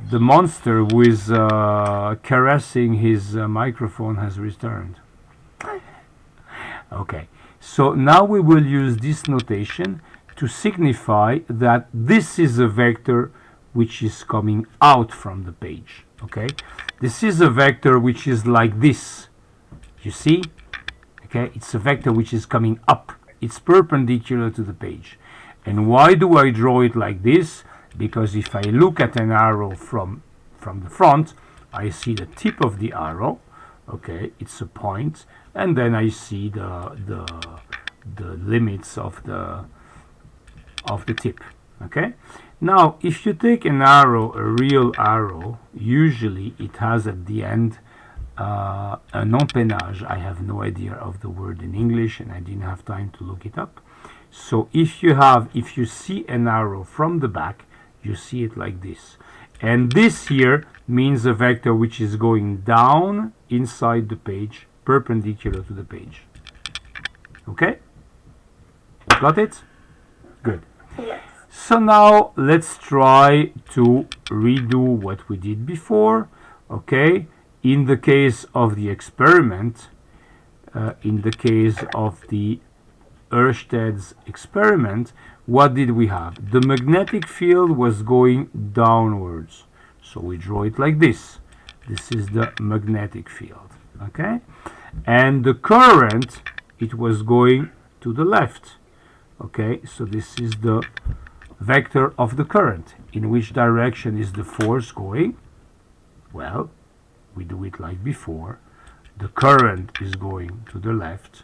the monster who is caressing his microphone has returned. Okay, so now we will use this notation to signify that this is a vector which is coming out from the page. Okay, this is a vector which is like this. You see? Okay, it's a vector which is coming up. It's perpendicular to the page. And why do I draw it like this? Because if I look at an arrow from the front, I see the tip of the arrow. Okay, it's a point, and then I see the limits of the tip. Okay, now if you take an arrow, a real arrow, usually it has at the end an empennage. I have no idea of the word in English, and I didn't have time to look it up. So if you see an arrow from the back, you see it like this, and this here means a vector which is going down inside the page, perpendicular to the page. Okay, got it? Good. Yes. So now let's try to redo what we did before. Okay, in the case of the experiment, in the case of the Ørsted's experiment, what did we have? The magnetic field was going downwards. So we draw it like this. This is the magnetic field. Okay? And the current, it was going to the left. Okay? So this is the vector of the current. In which direction is the force going? Well, we do it like before. The current is going to the left.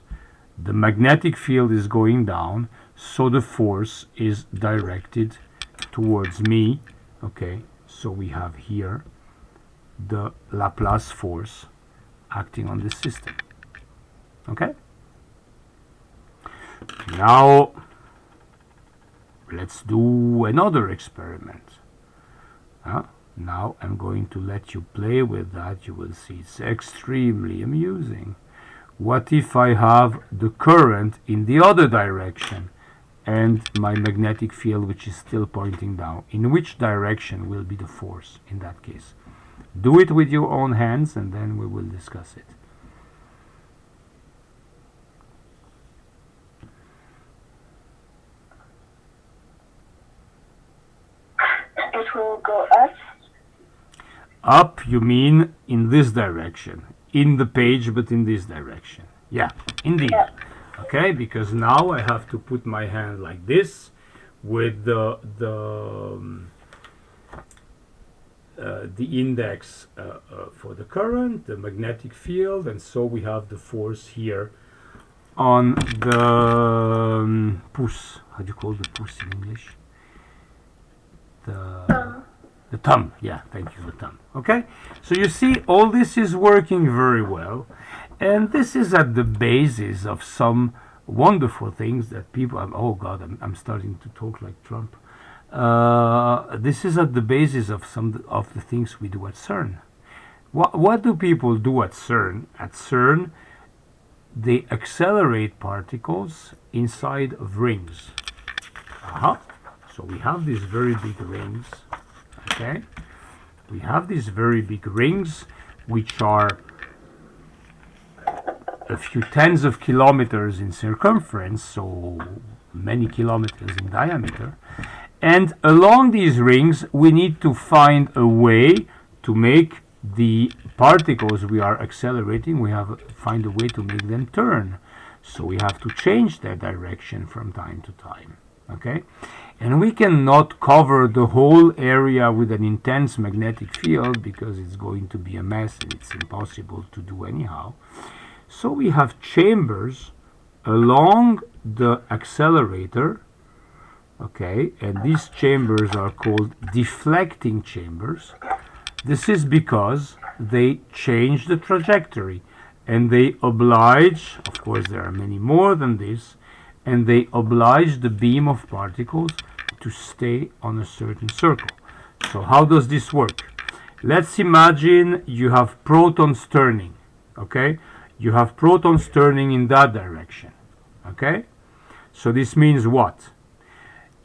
The magnetic field is going down, so the force is directed towards me. Okay, so we have here the Laplace force acting on this system. Okay, now let's do another experiment. Now I'm going to let you play with that. You will see it's extremely amusing. What if I have the current in the other direction and my magnetic field which is still pointing down? In which direction will be the force in that case? Do it with your own hands and then we will discuss it. It will go up. Up, you mean in this direction. In the page, but in this direction. Yeah, indeed. Yeah. Okay, because now I have to put my hand like this with the index for the current, the magnetic field, and so we have the force here on the pouce. How do you call the pouce in English? The thumb, yeah, thank you, the thumb. Okay, so you see all this is working very well, and this is at the basis of some wonderful things that people, oh God, I'm starting to talk like Trump. This is at the basis of some of the things we do at CERN. What do people do at CERN? At CERN, they accelerate particles inside of rings. So we have these very big rings. Okay, we have these very big rings which are a few tens of kilometers in circumference, so many kilometers in diameter, and along these rings we need to find a way to make the particles we are accelerating, we have to find a way to make them turn, so we have to change their direction from time to time. Okay, and we cannot cover the whole area with an intense magnetic field because it's going to be a mess and it's impossible to do anyhow. So we have chambers along the accelerator. Okay, and these chambers are called deflecting chambers. This is because they change the trajectory and they oblige, of course there are many more than this, and they oblige the beam of particles to stay on a certain circle. So how does this work? Let's imagine you have protons turning. Okay, you have protons turning in that direction. Okay, so this means what?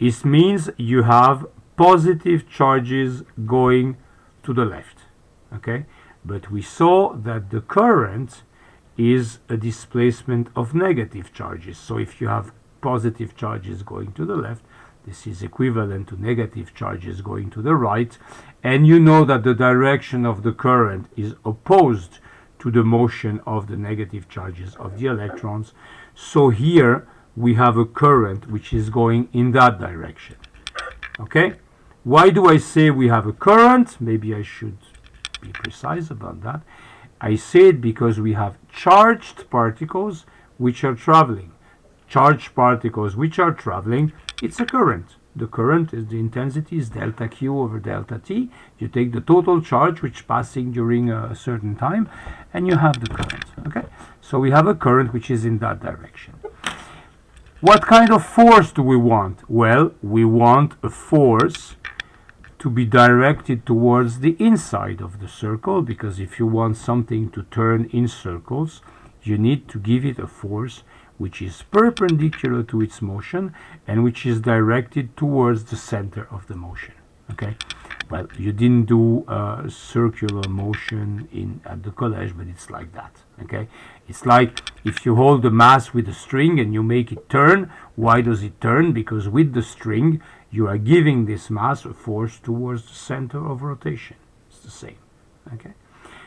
It means you have positive charges going to the left. Okay, but we saw that the current is a displacement of negative charges. So if you have positive charges going to the left, this is equivalent to negative charges going to the right, and you know that the direction of the current is opposed to the motion of the negative charges of the electrons. So here we have a current which is going in that direction. Okay, why do I say we have a current? Maybe I should be precise about that. I say it because we have charged particles which are traveling. Charged particles which are traveling, it's a current. The current is the intensity is delta Q over delta T. You take the total charge which is passing during a certain time and you have the current. Okay, so we have a current which is in that direction. What kind of force do we want? Well, we want a force to be directed towards the inside of the circle, because if you want something to turn in circles, you need to give it a force which is perpendicular to its motion and which is directed towards the center of the motion. Okay, well, you didn't do circular motion at the college, but it's like that. Okay, it's like if you hold the mass with a string and you make it turn. Why does it turn? Because with the string you are giving this mass a force towards the center of rotation. It's the same. Okay,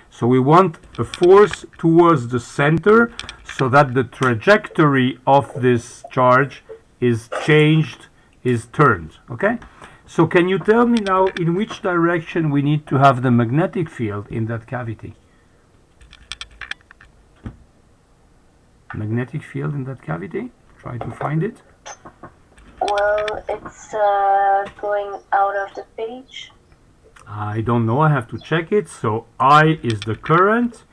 so we want a force towards the center so that the trajectory of this charge is changed, is turned. Okay, so can you tell me now in which direction we need to have the magnetic field in that cavity? Magnetic field in that cavity? Try to find it. Well, it's going out of the page. I don't know, I have to check it. So I is the current.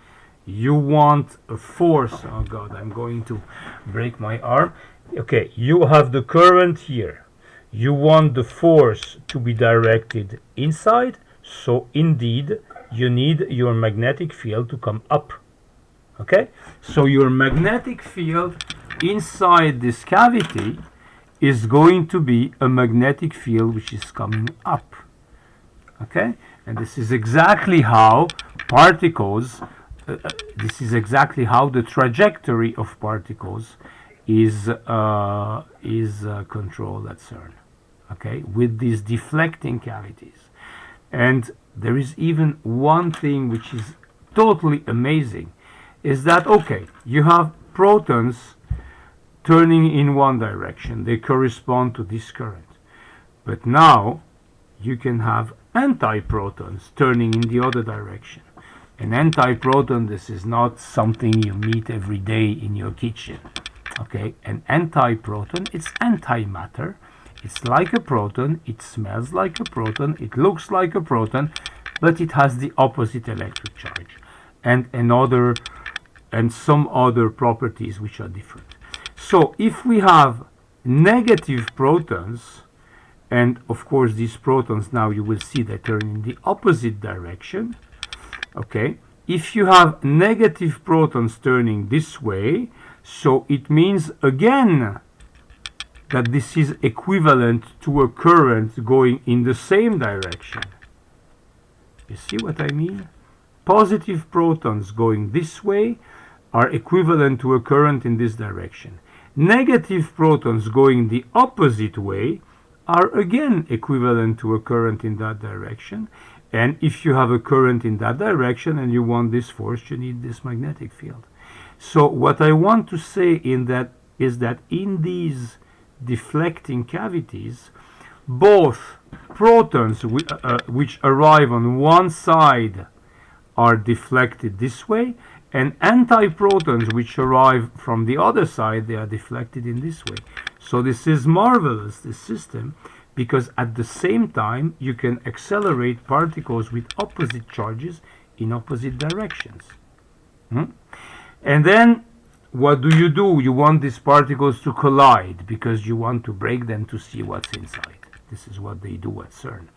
You want a force. Oh God, I'm going to break my arm. Okay, you have the current here. You want the force to be directed inside. So indeed, you need your magnetic field to come up. Okay, so your magnetic field inside this cavity is going to be a magnetic field which is coming up. Okay, and this is exactly how particles, this is exactly how the trajectory of particles is controlled at CERN. Okay, with these deflecting cavities. And there is even one thing which is totally amazing, is that, okay, you have protons turning in one direction. They correspond to this current. But now you can have antiprotons turning in the other direction. An antiproton, this is not something you meet every day in your kitchen. Okay, an antiproton, it's antimatter. It's like a proton, it smells like a proton, it looks like a proton, but it has the opposite electric charge and some other properties which are different. So if we have negative protons, and of course these protons now you will see they turn in the opposite direction. Okay, if you have negative protons turning this way, so it means again that this is equivalent to a current going in the same direction. You see what I mean? Positive protons going this way are equivalent to a current in this direction. Negative protons going the opposite way are again equivalent to a current in that direction. And if you have a current in that direction and you want this force, you need this magnetic field. So what I want to say in that is that in these deflecting cavities, both protons which arrive on one side are deflected this way, and antiprotons which arrive from the other side, they are deflected in this way. So this is marvelous, this system, because at the same time you can accelerate particles with opposite charges in opposite directions. And then what do? You want these particles to collide because you want to break them to see what's inside. This is what they do at CERN.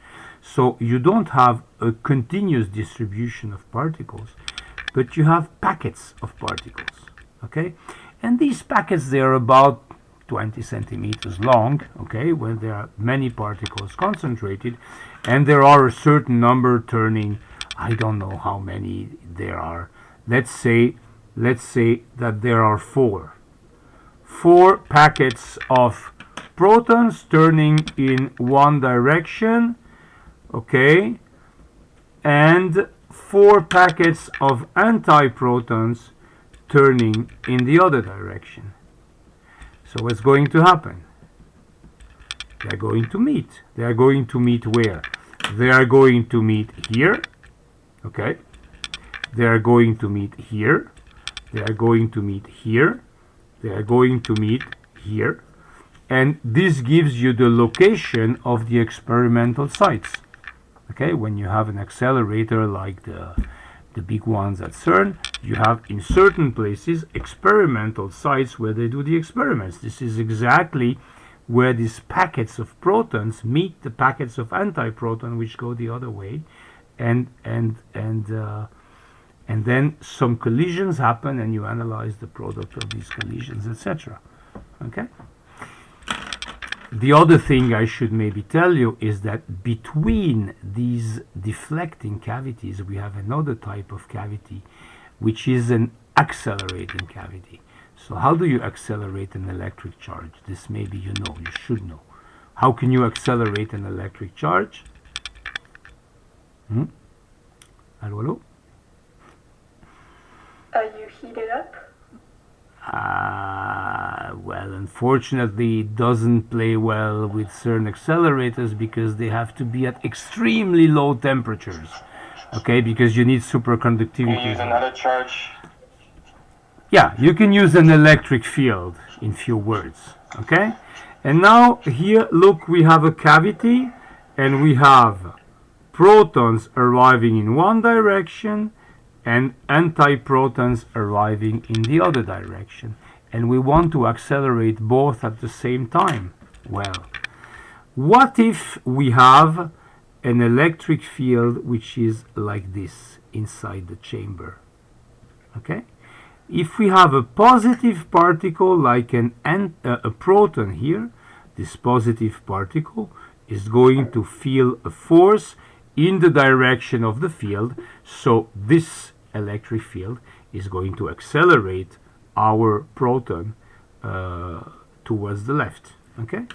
So you don't have a continuous distribution of particles, but you have packets of particles. Okay, and these packets, they are about 20 centimeters long. Okay, when there are many particles concentrated, and there are a certain number turning. I don't know how many there are. Let's say that there are four packets of protons turning in one direction, okay, and 4 packets of antiprotons turning in the other direction. So what's going to happen? They're going to meet. They are going to meet where? They are going to meet here, okay, they are going to meet here, they are going to meet here, they are going to meet here, and this gives you the location of the experimental sites. Okay, when you have an accelerator like the big ones at CERN, you have in certain places experimental sites where they do the experiments. This is exactly where these packets of protons meet the packets of antiproton which go the other way, and then some collisions happen, and you analyze the product of these collisions, etc. Okay. the other thing I should maybe tell you is that between these deflecting cavities we have another type of cavity which is an accelerating cavity. So how do you accelerate an electric charge? This maybe you know, you should know. How can you accelerate an electric charge? Hello, hello? You heat it up? Well, unfortunately, it doesn't play well with certain accelerators because they have to be at extremely low temperatures. Okay, because you need superconductivity. Can you use another charge? Yeah, you can use an electric field in few words. Okay, and now here, look, we have a cavity and we have protons arriving in one direction and antiprotons arriving in the other direction, and we want to accelerate both at the same time. Well, what if we have an electric field which is like this inside the chamber? Okay, if we have a positive particle like a proton here, this positive particle is going to feel a force in the direction of the field, so this electric field is going to accelerate our proton towards the left. Okay,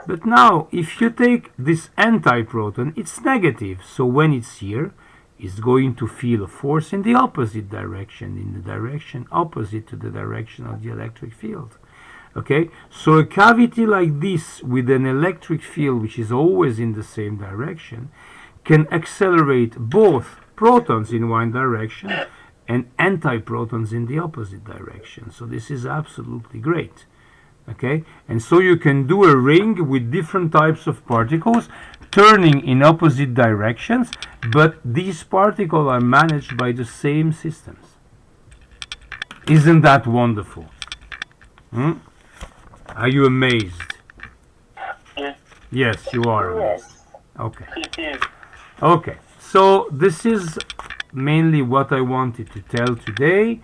but now if you take this antiproton, it's negative, so when it's here, it's going to feel a force in the opposite direction, in the direction opposite to the direction of the electric field. Okay, so a cavity like this with an electric field which is always in the same direction can accelerate both protons in one direction and antiprotons in the opposite direction. So this is absolutely great. Okay, and so you can do a ring with different types of particles turning in opposite directions, but these particles are managed by the same systems. Isn't that wonderful? Are you amazed? Yes. Yes, you are amazed. Yes. Okay. It is. Okay, so this is mainly what I wanted to tell today.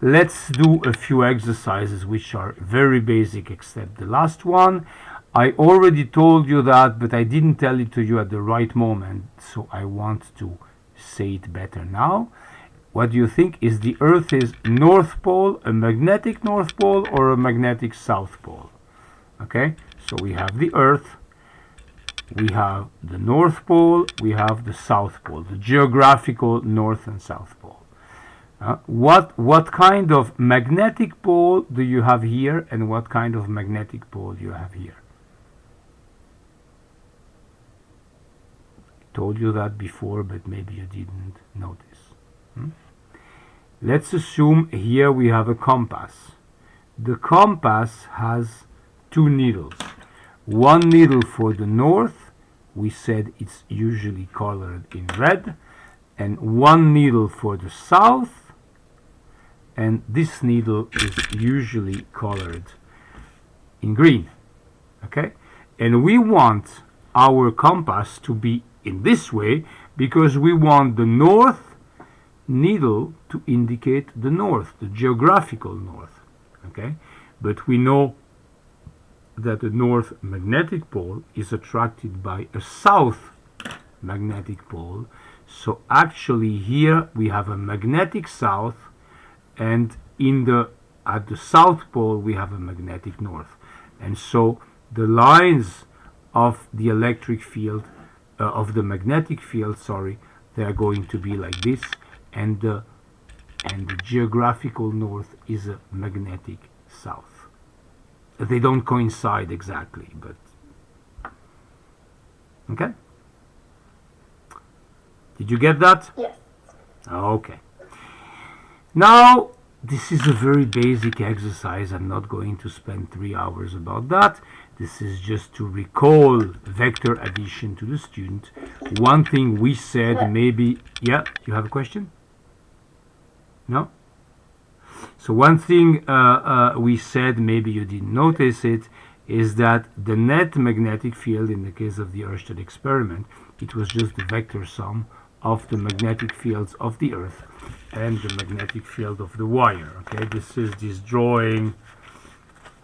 Let's do a few exercises which are very basic except the last one. I already told you that, but I didn't tell it to you at the right moment, so I want to say it better now. What do you think? Is the Earth is North Pole, a magnetic North Pole, or a magnetic South Pole? Okay, so we have the Earth, we have the North Pole, we have the South Pole, the geographical North and South Pole. What kind of magnetic pole do you have here, and what kind of magnetic pole you have here? Told you that before, but maybe you didn't notice. Let's assume here we have a compass. The compass has two needles. One needle for the north, we said it's usually colored in red, and one needle for the south, and this needle is usually colored in green. Okay, and we want our compass to be in this way because we want the north needle to indicate the north, the geographical north. Okay, but we know that the north magnetic pole is attracted by a south magnetic pole, so actually here we have a magnetic south, and at the south pole we have a magnetic north, and so the lines of the electric field of the magnetic field, sorry, they are going to be like this, and the geographical north is a magnetic south. They don't coincide exactly, but okay. Did you get that? Yes. Okay. Now, this is a very basic exercise. I'm not going to spend 3 hours about that. This is just to recall vector addition to the student. One thing we said, maybe, yeah, you have a question? No? So one thing we said, maybe you didn't notice it, is that the net magnetic field in the case of the Ørsted experiment, it was just the vector sum of the magnetic fields of the Earth and the magnetic field of the wire. Okay, this is this drawing.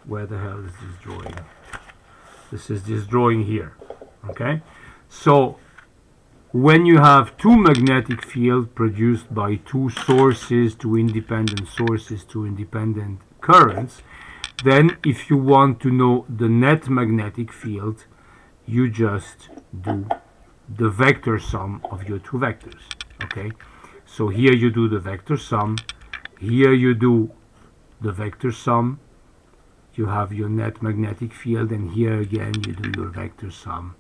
Where the hell is this drawing? This is this drawing here. Okay, so when you have two magnetic fields produced by two sources, two independent sources, two independent currents, then if you want to know the net magnetic field, you just do the vector sum of your two vectors. Okay, so here you do the vector sum, here you do the vector sum, you have your net magnetic field, and here again you do your vector sum.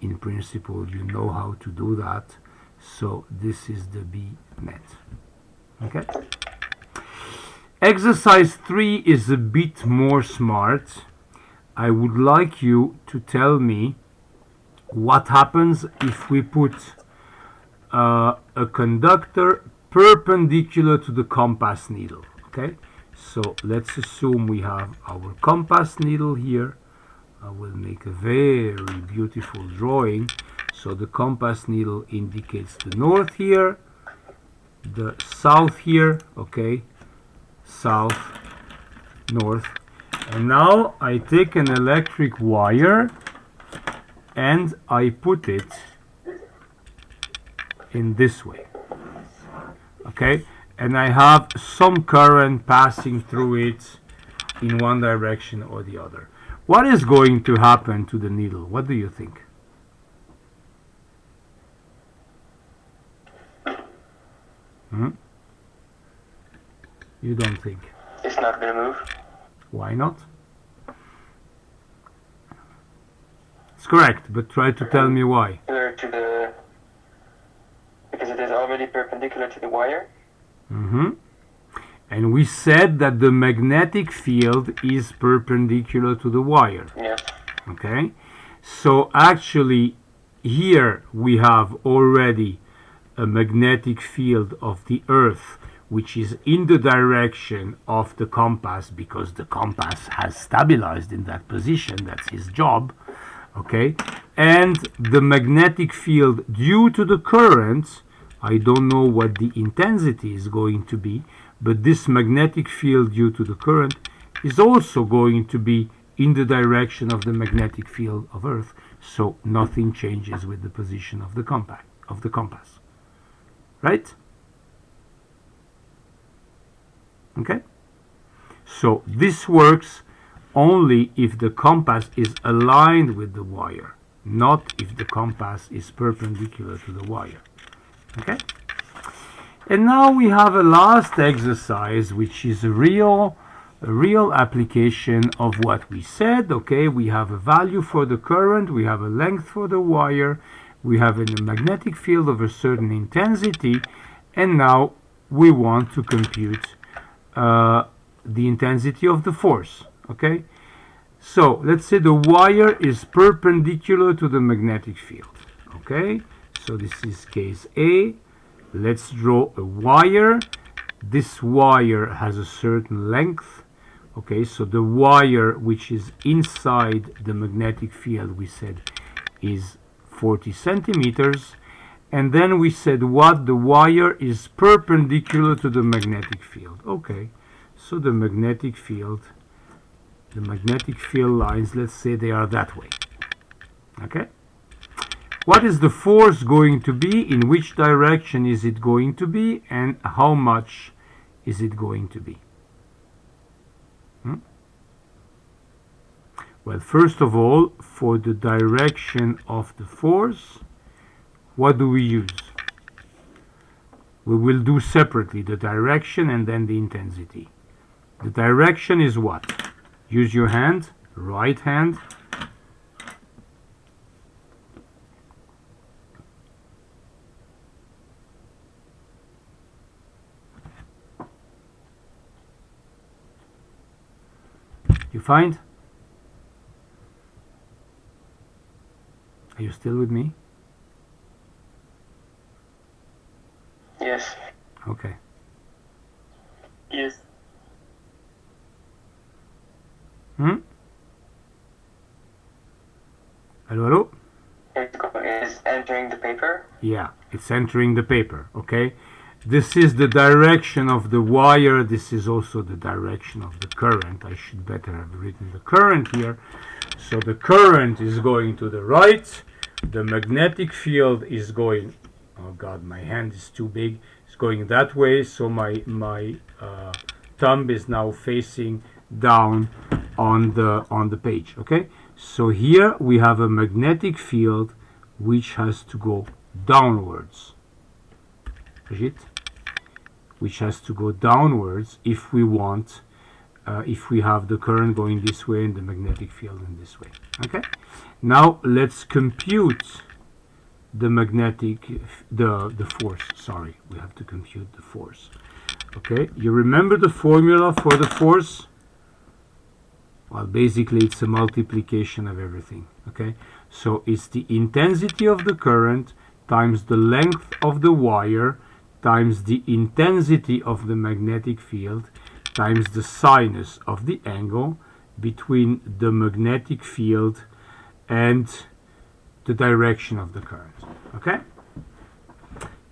In principle, you know how to do that. So this is the B net. Okay. Exercise 3 is a bit more smart. I would like you to tell me what happens if we put a conductor perpendicular to the compass needle. Okay, so let's assume we have our compass needle here. I will make a very beautiful drawing. So the compass needle indicates the north here, the south here, okay, south, north. And now I take an electric wire and I put it in this way, okay, and I have some current passing through it in one direction or the other. What is going to happen to the needle? What do you think? You don't think? It's not gonna move. Why not? It's correct, but try to tell me why. Because it is already perpendicular to the wire. And we said that the magnetic field is perpendicular to the wire. Yeah. Okay, so actually here we have already a magnetic field of the Earth which is in the direction of the compass, because the compass has stabilized in that position. That's his job. Okay, and the magnetic field due to the current, I don't know what the intensity is going to be, but this magnetic field due to the current is also going to be in the direction of the magnetic field of Earth, so nothing changes with the position of the compass. Right? Okay? So this works only if the compass is aligned with the wire, not if the compass is perpendicular to the wire. Okay? And now we have a last exercise, which is a real application of what we said. Okay, we have a value for the current, we have a length for the wire, we have a magnetic field of a certain intensity, and now we want to compute the intensity of the force. Okay, so let's say the wire is perpendicular to the magnetic field. Okay, so this is case A. Let's draw a wire. This wire has a certain length. Okay, so the wire which is inside the magnetic field, we said, is 40 centimeters. And then we said what? The wire is perpendicular to the magnetic field. Okay, so the magnetic field lines, let's say they are that way. Okay, what is the force going to be? In which direction is it going to be? And how much is it going to be? Well, first of all, for the direction of the force, what do we use? We will do separately the direction and then the intensity. The direction is what? Use your hand, right hand. You find? Are you still with me? Yes. Okay. Yes. Hello, hello? Is entering the paper? Yeah, it's entering the paper. Okay. This is the direction of the wire. This is also the direction of the current. I should better have written the current here. So the current is going to the right, the magnetic field is going, oh god, my hand is too big, it's going that way, so my thumb is now facing down on the page. Okay, so here we have a magnetic field which has to go downwards. Brigitte? Which has to go downwards if we want, if we have the current going this way and the magnetic field in this way. Okay, now let's compute the magnetic, the force. Sorry, we have to compute the force. Okay, you remember the formula for the force? Well, basically it's a multiplication of everything. Okay, so it's the intensity of the current times the length of the wire times the intensity of the magnetic field times the sinus of the angle between the magnetic field and the direction of the current. Okay?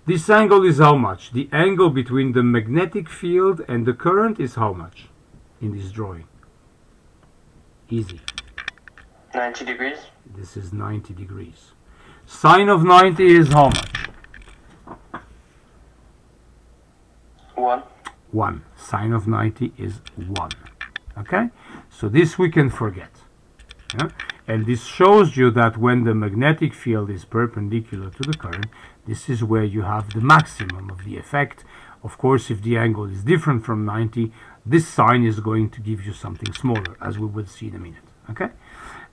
This angle is how much? The angle between the magnetic field and the current is how much in this drawing? Easy. 90 degrees. This is 90 degrees. Sine of 90 is how much? 1. 1. Sine of 90 is 1. Okay? So this we can forget. Yeah? And this shows you that when the magnetic field is perpendicular to the current, this is where you have the maximum of the effect. Of course, if the angle is different from 90, this sign is going to give you something smaller, as we will see in a minute. Okay?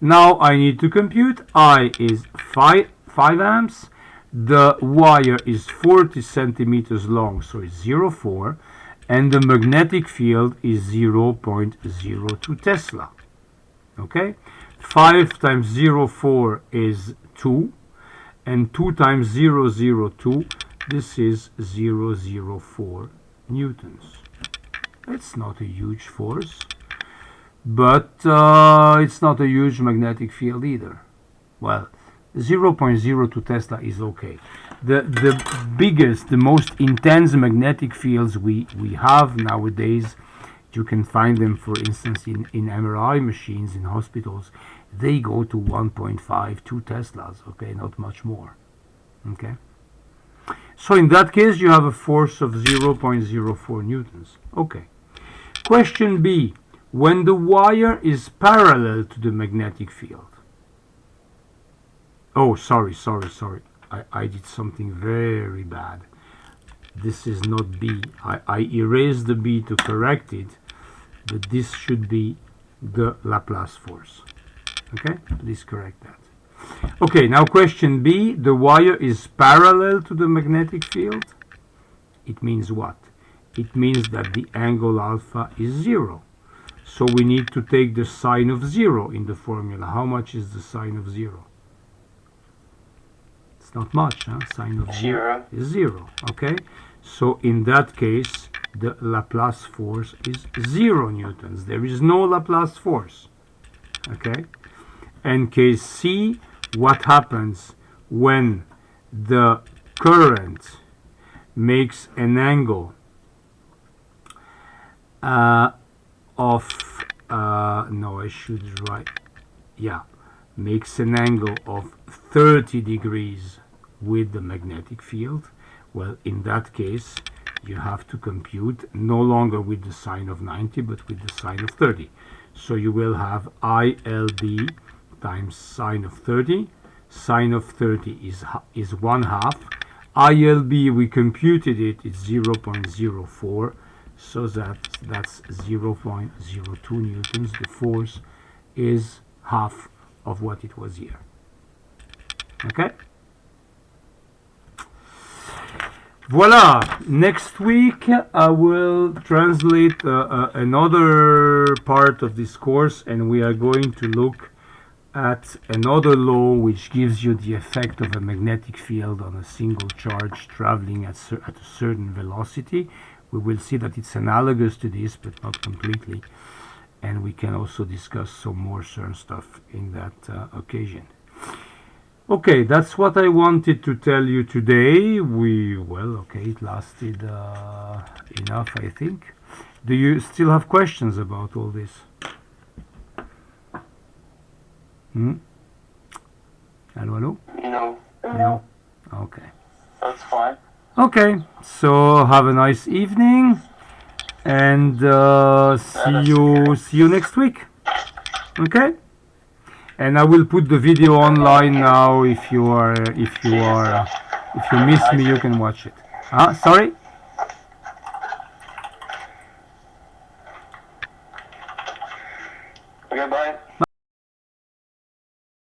Now I need to compute. I is 5 amps. The wire is 40 centimeters long, so it's 0.4. And the magnetic field is 0.02 Tesla. Okay? 5 times 0.4 is 2. And 2 times 0.02, this is 0.04 newtons. It's not a huge force, but it's not a huge magnetic field either. Well, 0.02 Tesla is okay. The biggest, the most intense magnetic fields we have nowadays, you can find them, for instance, in MRI machines in hospitals. They go to 1.5, 2 Teslas, okay, not much more. Okay. So in that case, you have a force of 0.04 newtons. Okay. Question B. When the wire is parallel to the magnetic field. Oh, sorry. I did something very bad. This is not B. I erased the B to correct it, but this should be the Laplace force. Okay, please correct that. Okay, now question B. The wire is parallel to the magnetic field. It means what? It means that the angle alpha is 0. So we need to take the sine of 0 in the formula. How much is the sine of 0? It's not much, huh? Sine of 0 is 0. Okay, so in that case, the Laplace force is 0 newtons. There is no Laplace force. Okay. And case C, what happens when the current makes an angle makes an angle of 30 degrees with the magnetic field? Well, in that case, you have to compute no longer with the sine of 90, but with the sine of 30. So you will have ILB times sine of 30. Sine of 30 is 1/2. ILB, we computed it, it's 0.04. So that's 0.02 newtons. The force is half of what it was here. Okay? Voila! Next week I will translate another part of this course, and we are going to look at another law which gives you the effect of a magnetic field on a single charge traveling at a certain velocity. We will see that it's analogous to this, but not completely, and we can also discuss some more certain stuff in that occasion. Okay, that's what I wanted to tell you today. It lasted enough, I think. Do you still have questions about all this? Hello, hello? No. No. Okay. That's fine. Okay, so have a nice evening, and see you next week. Okay, and I will put the video online now. If you miss me, you can watch it. Sorry. Okay, bye. Bye.